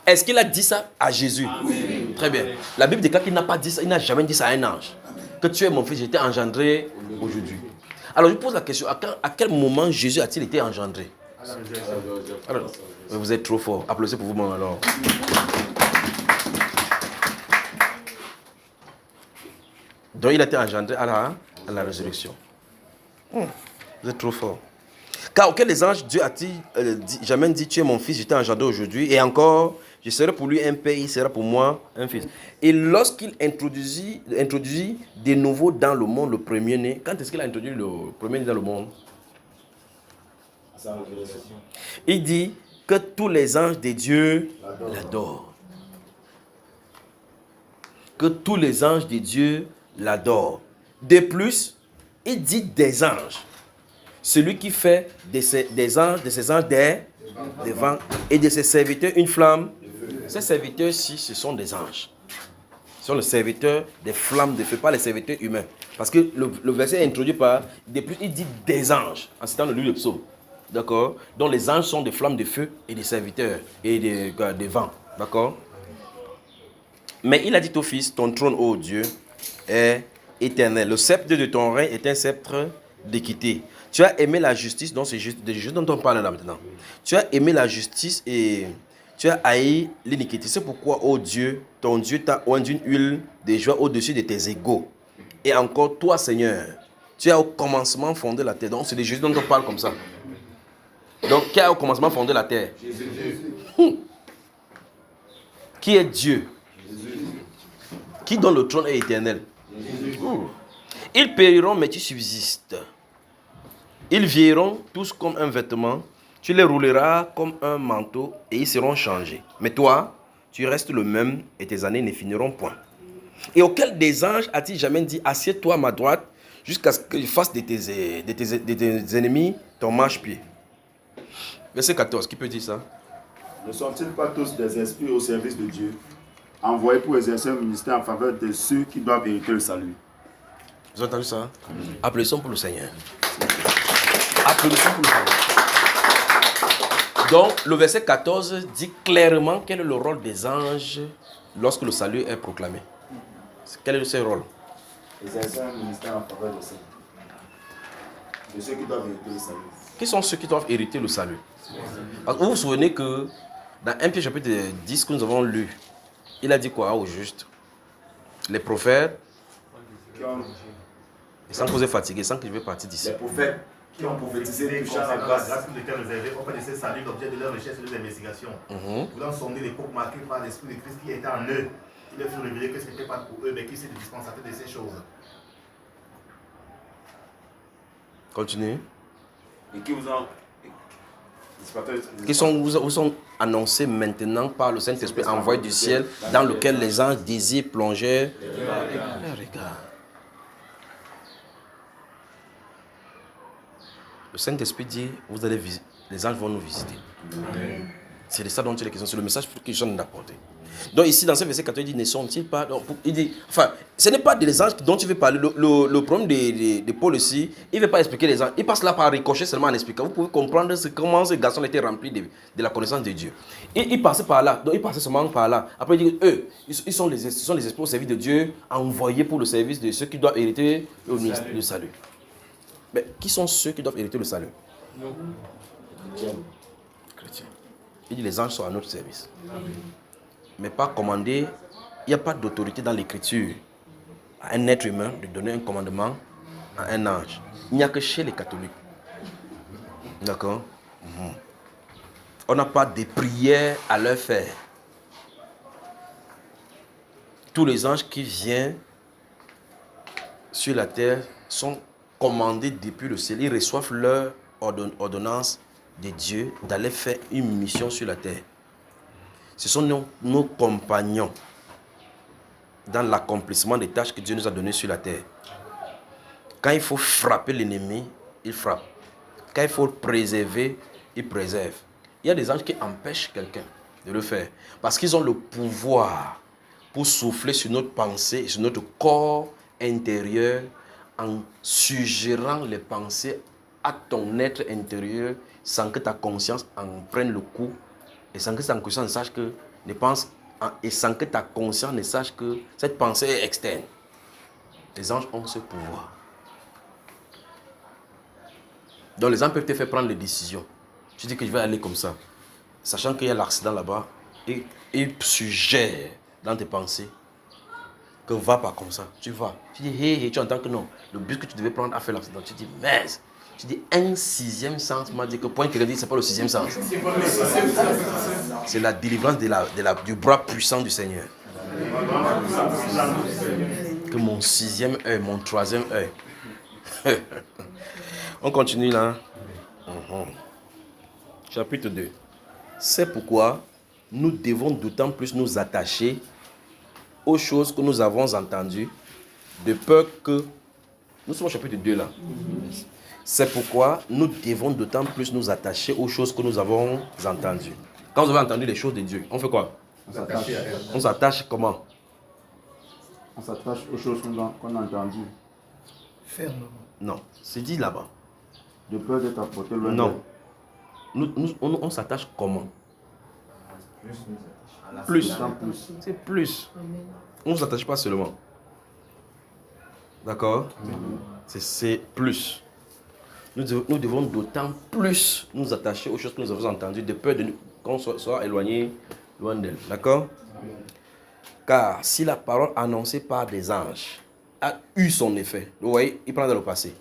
Est-ce qu'il a dit ça à Jésus? Oui. Très bien. La Bible déclare qu'il n'a pas dit ça, il n'a jamais dit ça à un ange. Que tu es mon fils, j'ai été engendré aujourd'hui. Alors je pose la question, à quel moment Jésus a-t-il été engendré? Alors, vous êtes trop fort. Applaudissez pour vous-même alors. Donc il a été engendré à la résurrection. Vous êtes trop fort. Car auquel les anges, Dieu a-t-il jamais dit, tu es mon fils, je t'ai engendré aujourd'hui. Et encore, je serai pour lui un père, il sera pour moi un fils. Et lorsqu'il introduisit de nouveau dans le monde le premier-né, quand est-ce qu'il a introduit le premier-né dans le monde? Il dit que tous les anges de Dieu l'adorent. Que tous les anges de Dieu l'adorent. De plus, il dit des anges. Celui qui fait de ses anges des vents et de ses serviteurs une flamme. Ces serviteurs-ci, ce sont des anges. Ce sont les serviteurs des flammes de feu, pas les serviteurs humains. Parce que le verset est introduit par, de plus, il dit des anges, en citant le livre de Psaume. D'accord? Donc les anges sont des flammes de feu et des serviteurs et des vents. D'accord? Mais il a dit au Fils, ton trône, ô Dieu, est éternel. Le sceptre de ton règne est un sceptre d'équité. Tu as aimé la justice, donc c'est juste dont on parle là maintenant. Tu as aimé la justice et Tu as haï l'iniquité. C'est pourquoi, ô Dieu, ton Dieu t'a oint d'une huile de joie au-dessus de tes égaux. Et encore, toi, Seigneur, tu as au commencement fondé la terre. Donc, c'est de Jésus dont on parle comme ça. Donc, qui a au commencement fondé la terre? Jésus. Qui est Dieu? Jésus. Qui dont le trône est éternel? Jésus. Ils périront, mais tu subsistes. Ils vieilliront tous comme un vêtement. Tu les rouleras comme un manteau et ils seront changés. Mais toi, tu restes le même et tes années ne finiront point. Et auquel des anges a-t-il jamais dit, assieds-toi à ma droite jusqu'à ce que je fasse de tes ennemis ton marche-pied? Verset 14, qui peut dire ça?
Ne sont-ils pas tous des esprits au service de Dieu, envoyés pour exercer un ministère en faveur de ceux qui doivent hériter le salut?
Vous avez entendu ça? Applaudissons pour le Seigneur. Applaudissons pour le Seigneur. Donc, le verset 14 dit clairement quel est le rôle des anges lorsque le salut est proclamé. Quel est ce rôle?
Exercer un ministère en faveur de ceux qui doivent hériter le salut.
Qui sont ceux qui doivent hériter le salut? Parce que vous vous souvenez que dans 1 Pierre chapitre 10 que nous avons lu, il a dit quoi au juste? Les prophètes, et sans causer fatigué, sans que je vais partir d'ici.
Les prophètes qui ont prophétisé touchant la grâce.
Grâce qui était réservée auprès de ces saluts, l'objet de leur recherche et de leurs investigations. Voulant sonder l'époque marquée par l'Esprit de Christ qui était en eux, il leur fut révélé que ce n'était pas pour eux, mais qui c'est le dispensateur de ces choses.
Continue.
Et qui vous ont...
Qui vous sont annoncés maintenant par le Saint-Esprit envoyé du ciel, dans lequel les anges désirent plonger leurs regards. Le Saint-Esprit dit, vous allez visiter, les anges vont nous visiter. C'est de ça dont il est question, c'est le message que je suis en train d'apporter. Donc ici, dans ce verset 14, il dit, ne sont-ils pas... Donc, il dit, enfin, ce n'est pas des anges dont tu veux parler. Le problème de Paul ici, il ne veut pas expliquer les anges. Il passe là par ricochet seulement en expliquant. Vous pouvez comprendre comment ce garçon était rempli de la connaissance de Dieu. Il passait par là, donc il passait seulement par là. Après, il dit, eux, ils sont les esprits au service de Dieu, envoyés pour le service de ceux qui doivent hériter le salut. Mais qui sont ceux qui doivent hériter le salut? Chrétiens. Il dit, les anges sont à notre service. Mais pas commandé, il n'y a pas d'autorité dans l'écriture à un être humain de donner un commandement à un ange. Il n'y a que chez les catholiques. D'accord? On n'a pas de prières à leur faire. Tous les anges qui viennent sur la terre sont commandés depuis le ciel. Ils reçoivent leur ordonnance de Dieu d'aller faire une mission sur la terre. Ce sont nos compagnons dans l'accomplissement des tâches que Dieu nous a données sur la terre. Quand il faut frapper l'ennemi, il frappe. Quand il faut le préserver, il préserve. Il y a des anges qui empêchent quelqu'un de le faire. Parce qu'ils ont le pouvoir pour souffler sur notre pensée, sur notre corps intérieur, en suggérant les pensées à ton être intérieur sans que ta conscience en prenne le coup. Et sans que ta conscience ne sache que et sans que ta conscience ne sache que cette pensée est externe. Les anges ont ce pouvoir. Donc les anges peuvent te faire prendre les décisions. Tu dis que je vais aller comme ça, sachant qu'il y a l'accident là-bas, et ils suggèrent dans tes pensées que va pas comme ça. Tu vas. Tu dis, hey, tu entends que non, le bus que tu devais prendre a fait l'accident. Tu dis, mais... Tu dis, un sixième sens m'a dit que point crédit, ce n'est pas le sixième sens. C'est la délivrance du bras puissant du Seigneur. Que mon sixième œil, mon troisième œil. On continue là. Chapitre 2. C'est pourquoi nous devons d'autant plus nous attacher aux choses que nous avons entendues, de peur que... Nous sommes au chapitre 2 là. C'est pourquoi nous devons d'autant plus nous attacher aux choses que nous avons entendues. Quand vous avez entendu les choses de Dieu, on fait quoi? On s'attache comment?
On s'attache aux choses qu'on a entendues.
Fermement.
Non, c'est dit là-bas.
De peur d'être apporté loin.
Non. On s'attache comment? Plus. C'est plus. On ne s'attache pas seulement. D'accord? C'est plus. Nous devons d'autant plus nous attacher aux choses que nous avons entendues, de peur de nous, qu'on soit éloigné loin d'elle. D'accord? Car si la parole annoncée par des anges a eu son effet, vous voyez, il prend dans le passé.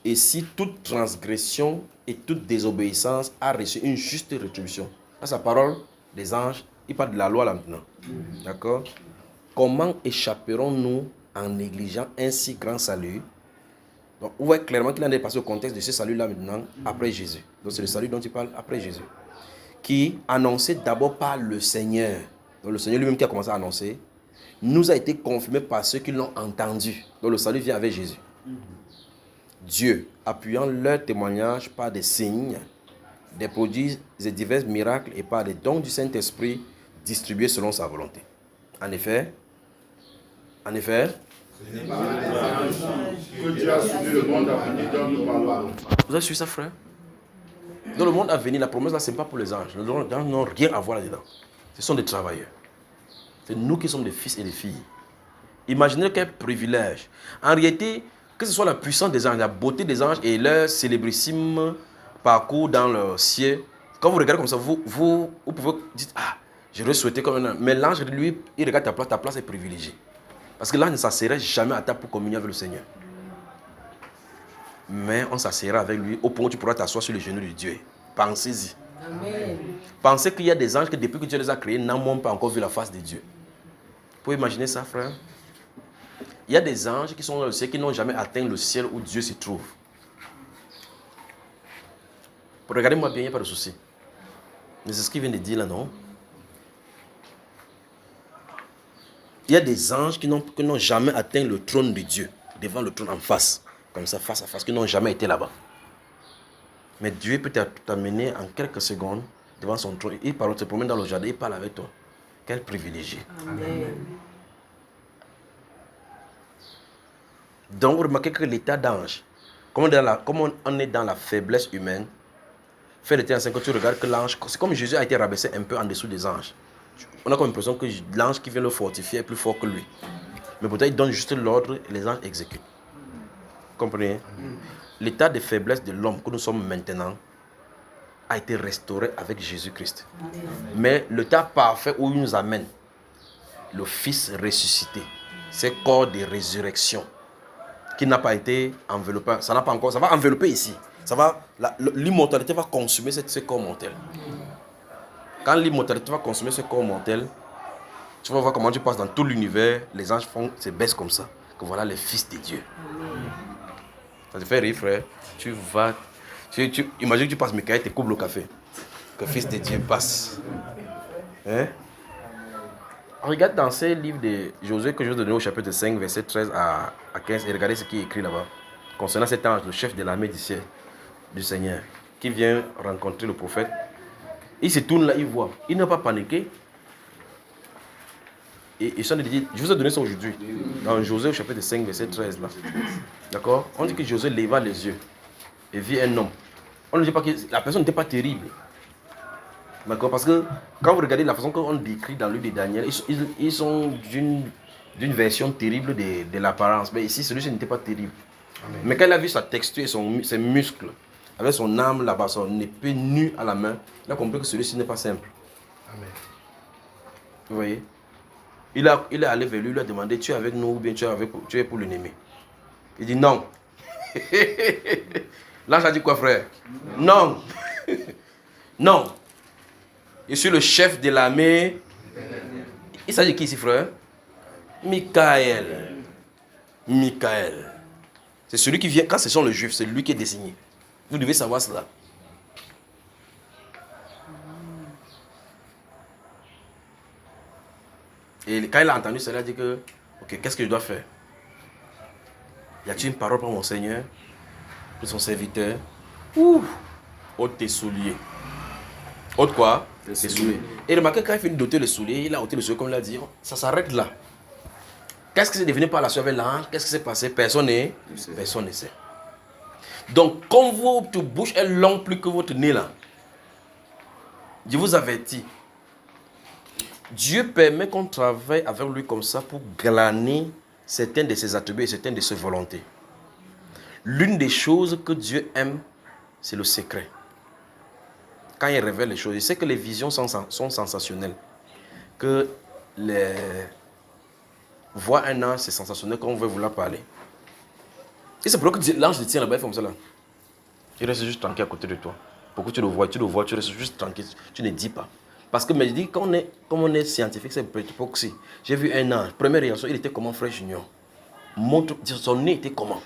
Et si toute transgression et toute désobéissance a reçu une juste rétribution. Ça, c'est la parole des anges. Il parle de la loi là maintenant. D'accord? Comment échapperons-nous en négligeant un si grand salut? Donc, vous voyez clairement qu'il en est passé au contexte de ce salut-là maintenant, après Jésus. Donc, c'est le salut dont il parle après Jésus. Qui, annoncé d'abord par le Seigneur, donc le Seigneur lui-même qui a commencé à annoncer, nous a été confirmé par ceux qui l'ont entendu. Donc, le salut vient avec Jésus. Dieu, appuyant leur témoignage par des signes, des prodiges et divers miracles et par des dons du Saint-Esprit distribués selon sa volonté. En effet,
Que Dieu a soumis le monde à venir dont nous parlons.
vous avez suivi ça, frère? Dans le monde à venir, la promesse là, ce n'est pas pour les anges. Les anges n'ont rien à voir là-dedans. Ce sont des travailleurs. C'est nous qui sommes des fils et des filles. Imaginez quel privilège. En réalité, que ce soit la puissance des anges, la beauté des anges et leur célébrissime parcours dans le ciel, quand vous regardez comme ça, vous pouvez dire, ah, j'aurais souhaité comme un ange. Mais l'ange, lui, il regarde ta place est privilégiée. Parce que l'ange ne s'asseyrait jamais à table pour communier avec le Seigneur. Mais on s'asseyra avec lui au point où tu pourras t'asseoir sur les genoux de Dieu. Pensez-y.
Amen.
Pensez qu'il y a des anges que depuis que Dieu les a créés, n'ont même pas encore vu la face de Dieu. Vous pouvez imaginer ça, frère? Il y a des anges qui sont dans le ciel qui n'ont jamais atteint le ciel où Dieu se trouve. Regardez-moi bien, il n'y a pas de souci. Mais c'est ce qu'il vient de dire là, non? Il y a des anges qui n'ont jamais atteint le trône de Dieu, devant le trône en face, comme ça, face à face, qui n'ont jamais été là-bas. Mais Dieu peut t'amener en quelques secondes devant son trône. Il parle, te promène dans le jardin, il parle avec toi. Quel privilégié.
Amen.
Donc, vous remarquez que l'état d'ange, comme on est dans la faiblesse humaine, fait l'état quand tu regardes que l'ange, c'est comme Jésus a été rabaissé un peu en dessous des anges. On a comme l'impression que l'ange qui vient le fortifier est plus fort que lui. Mais pourtant, il donne juste l'ordre et les anges exécutent. Comprenez? L'état de faiblesse de l'homme que nous sommes maintenant a été restauré avec Jésus-Christ. Mais l'état parfait où il nous amène, le Fils ressuscité, c'est corps de résurrection qui n'a pas été enveloppé. Ça n'a pas encore. Ça va envelopper ici. L'immortalité va consumer ce corps mortel. Quand l'immortalité va consumer ce corps mortel, tu vas voir comment tu passes dans tout l'univers. Les anges se baissent comme ça. Que voilà les fils de Dieu. Ça te fait rire, frère. Imagine que tu passes Michael et tu coupes le café. Que le fils de Dieu passe. Hein? Regarde dans ces livres de Josué que je vais donner au chapitre 5, verset 13 à 15. Et regardez ce qui est écrit là-bas. Concernant cet ange, le chef de l'armée du ciel, du Seigneur, qui vient rencontrer le prophète. Il se tourne là, il voit. Il n'a pas paniqué. Et il dit, je vous ai donné ça aujourd'hui. Dans Josué au chapitre 5, verset 13 là. D'accord? On dit que Josué leva les yeux et vit un homme. On ne dit pas que la personne n'était pas terrible. D'accord? Parce que quand vous regardez la façon qu'on décrit dans le livre de Daniel, ils sont d'une version terrible de l'apparence. Mais ici, celui-ci n'était pas terrible. Amen. Mais quand il a vu sa texture et ses muscles, avec son âme là-bas, son épée nue à la main, il a compris que celui-ci n'est pas simple. Amen. Vous voyez? Il est allé vers lui, il lui a demandé, tu es avec nous ou bien tu es pour l'ennemi? Il dit non. Là, ça dit quoi, frère? Non. Non. Je suis le chef de l'armée. Il s'agit de qui ici, frère? Michael. Michael. C'est celui qui vient, quand ce sont les Juifs, c'est lui qui est désigné. Vous devez savoir cela. Et quand il a entendu cela, il a dit que, ok, qu'est-ce que je dois faire? Y a-t-il une parole pour mon Seigneur, pour son serviteur? Ôte tes souliers. Ôte quoi? Tes souliers. Et remarquez, quand il finit d'ôter les souliers, il a ôté les souliers comme il a dit, ça s'arrête là. Qu'est-ce qui s'est devenu par la suite avec l'ange? Qu'est-ce qui s'est passé? Personne ne sait. Donc, comme votre bouche est longue plus que votre nez là, je vous avertis, Dieu permet qu'on travaille avec lui comme ça pour glaner certains de ses attributs et certaines de ses volontés. L'une des choses que Dieu aime, c'est le secret. quand il révèle les choses, je sais que les visions sont sensationnelles. Que voir un ange, c'est sensationnel quand on veut vouloir parler. Et c'est pour ça que l'ange te tient là-bas, il fait comme ça là. Il reste juste tranquille à côté de toi. Pourquoi tu le vois, tu restes juste tranquille, tu ne dis pas. Parce que, mais je dis, comme on est scientifique, c'est peut-être pas aussi. J'ai vu un ange, première réaction, il était comment, frère Junior? Son nez était comment?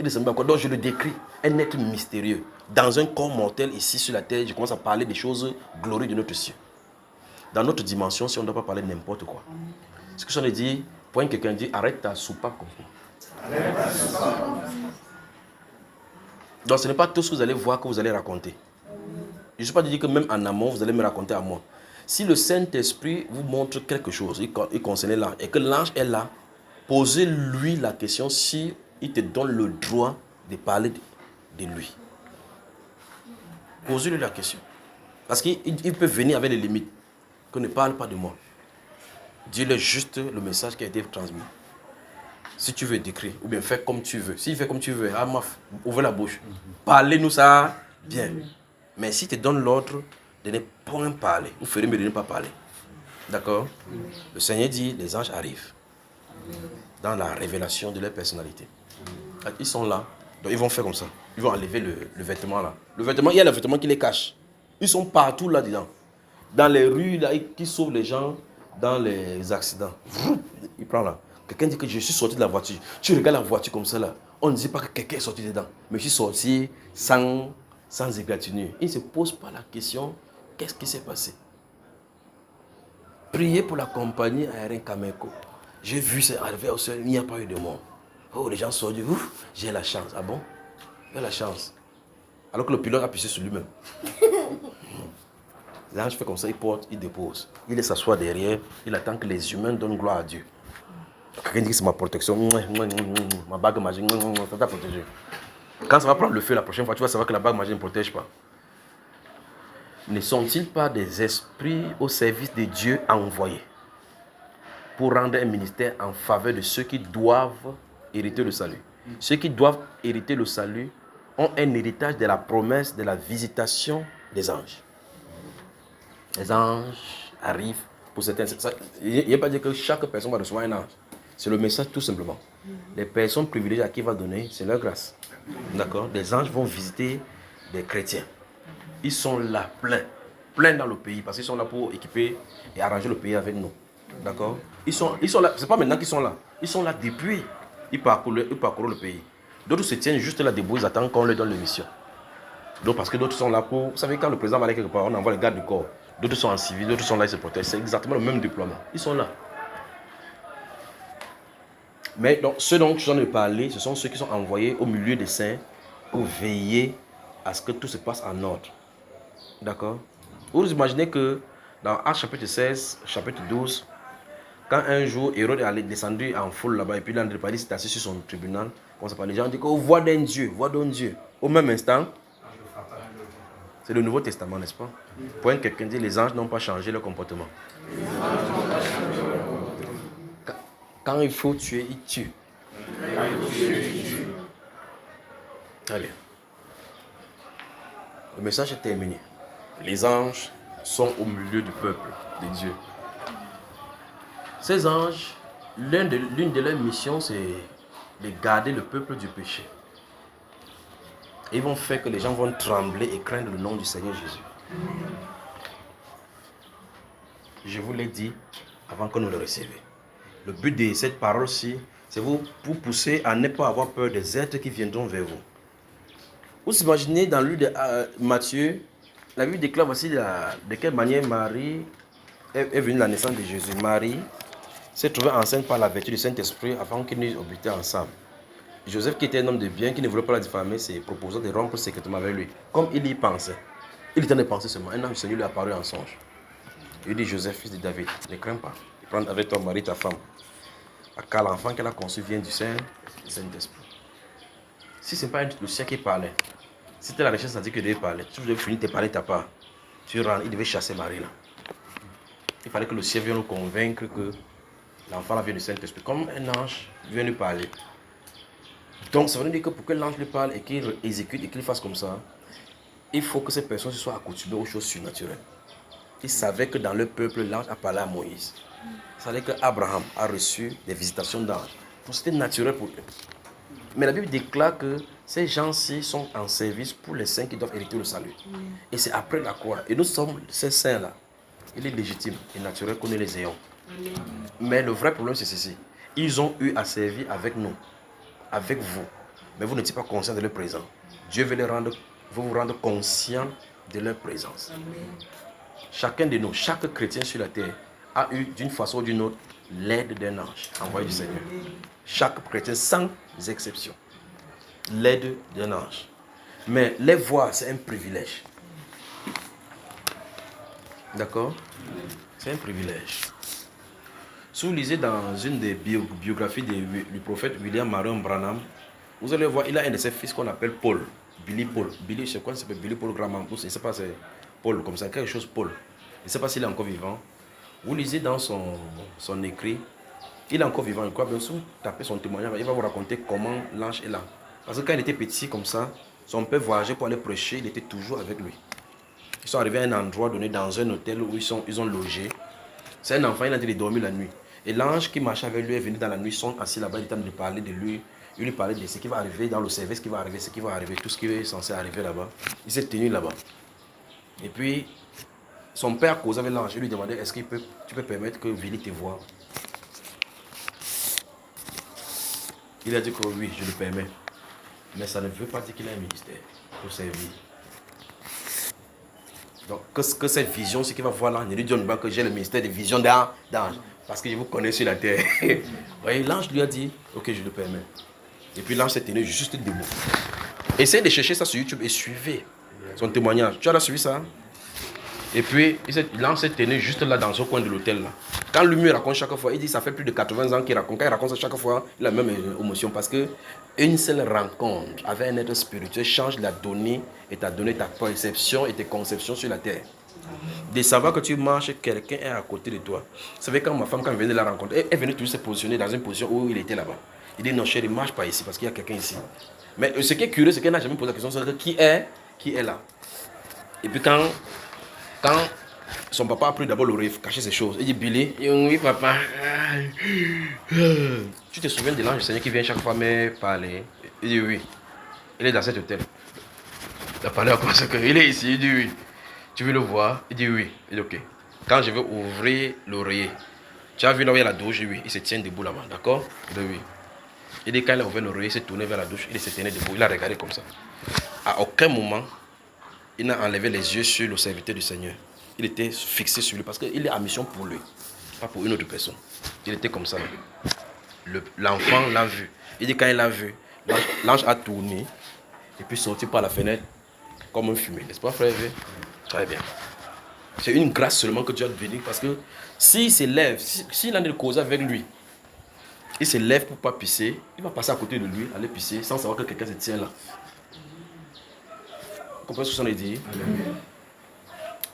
Il ressemblait à quoi? Donc je le décris, un être mystérieux. Dans un corps mortel ici sur la terre, je commence à parler des choses glorieuses de notre ciel. Dans notre dimension, si on ne doit pas parler de n'importe quoi. Ce que j'en ai dit, pour quelqu'un dit, arrête ta soupape comme ça. Donc ce n'est pas tout ce que vous allez voir que vous allez raconter. Je ne suis pas dit que même en amont, vous allez me raconter à moi. Si le Saint-Esprit vous montre quelque chose, il concerne l'ange, et que l'ange est là, posez-lui la question si il te donne le droit de parler de lui. Posez-lui la question. Parce qu'il peut venir avec les limites. Que ne parle pas de moi. Dis-le juste le message qui a été transmis. Si tu veux décrire, ou bien fais comme tu veux. S'il fait comme tu veux, ouvre la bouche. Parlez-nous ça bien. Mais si tu donnes l'ordre de ne point parler, vous ferez mieux de ne pas parler. D'accord? Le Seigneur dit, les anges arrivent dans la révélation de leur personnalité. Ils sont là, donc ils vont faire comme ça. Ils vont enlever le vêtement là. Le vêtement, il y a le vêtement qui les cache. Ils sont partout là-dedans. Dans les rues, là, qui sauvent les gens dans les accidents. Il prend là. Quelqu'un dit que je suis sorti de la voiture. Tu regardes la voiture comme ça là. On ne dit pas que quelqu'un est sorti dedans. Mais je suis sorti sans égratignure. Il ne se pose pas la question, qu'est-ce qui s'est passé? Priez pour la compagnie aérienne Cameco. J'ai vu ça arriver au sol, il n'y a pas eu de mort. Oh, les gens sont dit, ouf, j'ai la chance. Ah bon? J'ai la chance. Alors que le pilote a pissé sur lui-même. L'ange fait comme ça, il porte, il dépose. Il s'assoit derrière, il attend que les humains donnent gloire à Dieu. Quelqu'un dit que c'est ma protection, ma bague magique, ça t'a protégé. Quand ça va prendre le feu la prochaine fois, tu vas savoir que la bague magique ne protège pas. Ne sont-ils pas des esprits au service de Dieu envoyés pour rendre un ministère en faveur de ceux qui doivent hériter le salut? Ceux qui doivent hériter le salut ont un héritage de la promesse de la visitation des anges. Les anges arrivent pour certains. Il n'y a pas dire que chaque personne va recevoir un ange. C'est le message tout simplement. Les personnes privilégiées à qui il va donner, c'est leur grâce. D'accord? Des anges vont visiter des chrétiens. Ils sont là, pleins dans le pays, parce qu'ils sont là pour équiper et arranger le pays avec nous. D'accord? Ils sont là, c'est pas maintenant qu'ils sont là. Ils sont là depuis. Ils parcourent le pays. D'autres se tiennent juste là debout, ils attendent qu'on leur donne les missions. Donc parce que d'autres sont là pour... Vous savez, quand le président va aller quelque part, on envoie les gardes du corps. D'autres sont en civil, d'autres sont là, ils se protègent. C'est exactement le même déploiement. Ils sont là. Mais donc, ceux dont je viens de parler, ce sont ceux qui sont envoyés au milieu des saints pour veiller à ce que tout se passe en ordre. D'accord? Vous imaginez que dans Actes chapitre 16, chapitre 12, quand un jour Hérode est descendu en foule là-bas et puis l'André Paris s'est assis sur son tribunal, les gens disent voix d'un Dieu, voix d'un Dieu. Au même instant, c'est le Nouveau Testament, n'est-ce pas? Pour quelqu'un dit les anges n'ont pas changé leur comportement. Quand il faut tuer, ils tuent. Allez. Le message est terminé. Les anges sont au milieu du peuple de Dieu. Ces anges, l'une de leurs missions, c'est de garder le peuple du péché. Ils vont faire que les gens vont trembler et craindre le nom du Seigneur Jésus. Je vous l'ai dit avant que nous le recevions. Le but de cette parole-ci, c'est vous pousser à ne pas avoir peur des êtres qui viendront vers vous. Vous imaginez dans le livre de Matthieu, la Bible déclare voici de quelle manière Marie est venue la naissance de Jésus. Marie s'est trouvée enceinte par la vertu du Saint-Esprit avant qu'ils n'eussent habité ensemble. Joseph, qui était un homme de bien, qui ne voulait pas la diffamer, s'est proposé de rompre secrètement avec lui. Comme il y pensait. Il était en train de penser seulement. Un ange du Seigneur lui est apparu en songe. Il dit, Joseph, fils de David, ne crains pas. Prends avec ton mari, ta femme. Car l'enfant qu'elle a conçu vient du Saint-Esprit. Si ce n'est pas le ciel qui parlait, si c'était la recherche, ça dit que Dieu parlait. Tu devais finir de parler ta part. Tu rentres, il devait chasser Marie là. Il fallait que le ciel vienne nous convaincre que l'enfant là vient du Saint-Esprit. Comme un ange vient lui parler. Donc ça veut dire que pour que l'ange lui parle et qu'il exécute et qu'il fasse comme ça, il faut que ces personnes se soient accoutumées aux choses surnaturelles. Ils savaient que dans leur peuple, l'ange a parlé à Moïse. Ils savaient qu'Abraham a reçu des visitations d'anges. Donc c'était naturel pour eux. Mais la Bible déclare que ces gens-ci sont en service pour les saints qui doivent hériter le salut. Et c'est après la croix. Et nous sommes ces saints-là. Il est légitime et naturel que nous les ayons. Mais le vrai problème, c'est ceci. Ils ont eu à servir avec nous, avec vous. Mais vous n'étiez pas conscient de leur présence. Dieu veut vous rendre conscient de leur présence. Chacun de nous, chaque chrétien sur la terre, a eu d'une façon ou d'une autre l'aide d'un ange envoyé du Seigneur. Chaque chrétien, sans exception. L'aide d'un ange. Mais les voir, c'est un privilège. D'accord? C'est un privilège. Si vous lisez dans une des biographies du prophète William Marion Branham, vous allez voir, il a un de ses fils qu'on appelle Paul. Billy Paul. Billy, je sais quoi, il s'appelle Billy Paul Graham. Je ne sais pas, c'est Paul, comme ça, quelque chose Paul. Je ne sais pas s'il est encore vivant. Vous lisez dans son écrit, il est encore vivant, je crois, bien sûr, tapez son témoignage, il va vous raconter comment l'ange est là. Parce que quand il était petit comme ça, son père voyageait pour aller prêcher, il était toujours avec lui. Ils sont arrivés à un endroit donné dans un hôtel où ils ont logé. C'est un enfant, il a dit de dormir la nuit. Et l'ange qui marchait avec lui est venu dans la nuit, ils sont assis là-bas, il est en train de parler de lui. Il lui parlait de ce qui va arriver dans le service, ce qui va arriver, tout ce qui est censé arriver là-bas. Il s'est tenu là-bas. Et puis, son père causait avec l'ange. Il lui demandait, est-ce que tu peux permettre que Vili te voie? Il a dit que oui, je le permets. Mais ça ne veut pas dire qu'il a un ministère pour servir. Donc, que cette vision, ce qu'il va voir là, ne lui donne pas que j'ai le ministère de vision d'ange. Parce que je vous connais sur la terre. Voyez, l'ange lui a dit, ok, je le permets. Et puis l'ange s'est tenu juste debout. Essayez de chercher ça sur YouTube et suivez son témoignage. Tu as suivi ça? Et puis l'ange s'est tenu juste là dans ce coin de l'hôtel. Quand lui me raconte chaque fois, il dit ça fait plus de 80 ans qu'il raconte. Quand il raconte ça chaque fois, il a la même émotion. Parce que une seule rencontre avec un être spirituel change la donnée et t'a donné ta perception et tes conceptions sur la terre. De savoir que tu marches, quelqu'un est à côté de toi. Vous savez, quand ma femme, quand elle venait de la rencontrer, elle venait toujours se positionner dans une position où il était là-bas. Il dit non chérie, ne marche pas ici parce qu'il y a quelqu'un ici. Mais ce qui est curieux, c'est qu'elle n'a jamais posé la question, c'est qui est là. Et puis quand son papa a pris d'abord l'oreille, caché ses choses, il dit Billy, oui papa, tu te souviens de l'ange du Seigneur qui vient chaque fois me parler? Il dit oui. Il est dans cet hôtel. Il a parlé à quoi? Il est ici, il dit oui. Tu veux le voir? Il dit oui. Il dit ok. Quand je veux ouvrir l'oreiller, tu as vu là où il y a la douche? Oui. Il se tient debout là-bas, d'accord? Il dit oui. Il dit quand il a ouvert l'oreiller, il s'est tourné vers la douche, il s'est tenu debout, il a regardé comme ça. À aucun moment, il n'a enlevé les yeux sur le serviteur du Seigneur. Il était fixé sur lui parce qu'il est en mission pour lui, pas pour une autre personne. Il était comme ça. L'enfant l'a vu. Il dit quand il l'a vu, l'ange a tourné et puis sorti par la fenêtre comme un fumée. N'est-ce pas, frère? Très bien. C'est une grâce seulement que Dieu a donné parce que s'il se lève, s'il a de cause avec lui, il se lève pour ne pas pisser, il va passer à côté de lui, aller pisser sans savoir que quelqu'un se tient là. Vous comprenez ce que ça veut dire?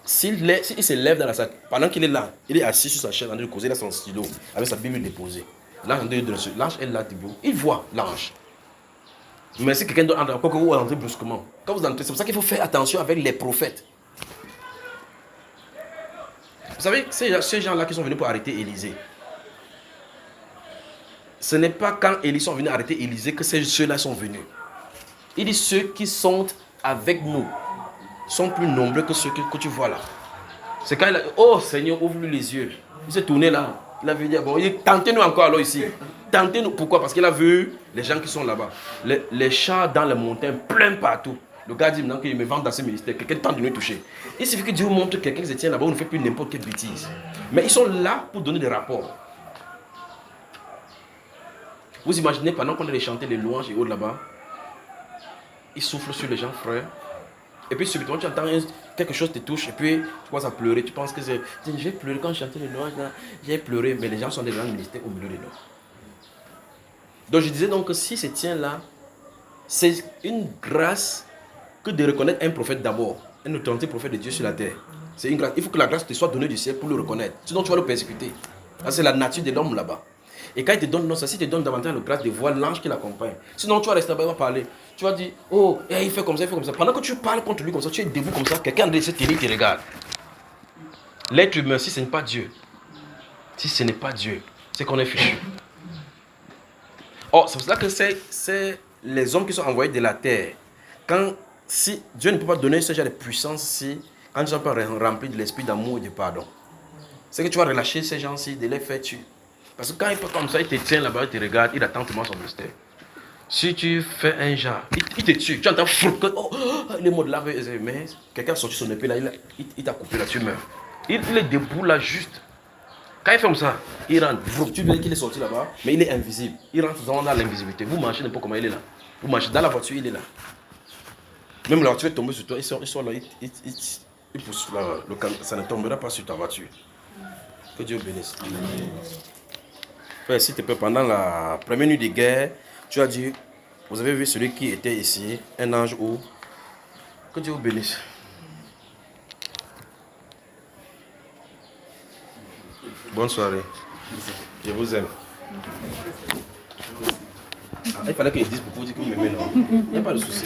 S'il se lève dans la salle, pendant qu'il est là, il est assis sur sa chaise en train de causer, il a son stylo avec sa Bible déposée. L'ange est là debout, il voit l'ange. Mais si quelqu'un doit entrer, pourquoi vous entrez brusquement? Quand vous entrez, c'est pour ça qu'il faut faire attention avec les prophètes. Vous savez, ces gens-là qui sont venus pour arrêter Élisée, ce n'est pas quand Élie sont venus arrêter Élisée que ceux-là sont venus. Il dit ceux qui sont avec nous sont plus nombreux que ceux que tu vois là. C'est quand il a dit, oh Seigneur, ouvre-lui les yeux. Il s'est tourné là. Il a vu dire, bon, tentez-nous encore alors ici. Tentez-nous. Pourquoi? Parce qu'il a vu les gens qui sont là-bas. Les chats dans les montagnes, plein partout. Le gars dit maintenant qu'il me vend dans ce ministère. Quelqu'un tente de nous toucher. Il suffit que Dieu vous montre quelqu'un qui se tient là-bas, on ne fait plus n'importe quelle bêtise. Mais ils sont là pour donner des rapports. Vous imaginez, pendant qu'on allait chanter les louanges et autres là-bas, ils soufflent sur les gens, frère. Et puis subitement, tu entends quelque chose te touche et puis tu commences à pleurer. Tu penses que c'est... J'ai pleuré quand je chantais les louanges, j'ai pleuré. Mais les gens sont des grands ministères au milieu de nous. Donc je disais donc que si se tient là, c'est une grâce que de reconnaître un prophète d'abord. Un authentique prophète de Dieu sur la terre. C'est une grâce. Il faut que la grâce te soit donnée du ciel pour le reconnaître. Sinon tu vas le persécuter. C'est la nature de l'homme là-bas. Et quand il te donne non, ça, si te donne davantage la grâce de voir l'ange qui l'accompagne. Sinon, tu vas rester là-bas, il va parler. Tu vas dire, oh, il fait comme ça, il fait comme ça. Pendant que tu parles contre lui comme ça, tu es debout comme ça, quelqu'un de cette télé te regarde. L'être humain, si ce n'est pas Dieu, c'est qu'on est fichu. Oh, c'est pour ça que c'est les hommes qui sont envoyés de la terre. Si Dieu ne peut pas donner ce genre de puissance, quand tu ne sont pas remplis de l'esprit d'amour et de pardon, c'est que tu vas relâcher ces gens-ci, de les faire tuer. Parce que quand il fait comme ça, il te tient là-bas, il te regarde, il attend tellement son mystère. Si tu fais un genre, il te tue. Tu entends que les mots de là, mais quelqu'un a sorti son épée là, il t'a coupé là, tu meurs. Il est debout là juste. Quand il fait comme ça, il rentre. Tu veux qu'il est sorti là-bas, mais il est invisible. Il rentre dans l'invisibilité. Vous marchez n'importe comment, il est là. Vous marchez dans la voiture, il est là. Même la voiture est tombée sur toi, ils sont là, ils poussent là, ça ne tombera pas sur ta voiture. Que Dieu bénisse. Frère, s'il te plaît, pendant la première nuit de guerre, tu as dit, vous avez vu celui qui était ici, un ange ou... Que Dieu vous bénisse. Bonne soirée. Je vous aime. Il fallait qu'il dise pour vous dire que vous m'aimez, non? Il n'y a pas de souci.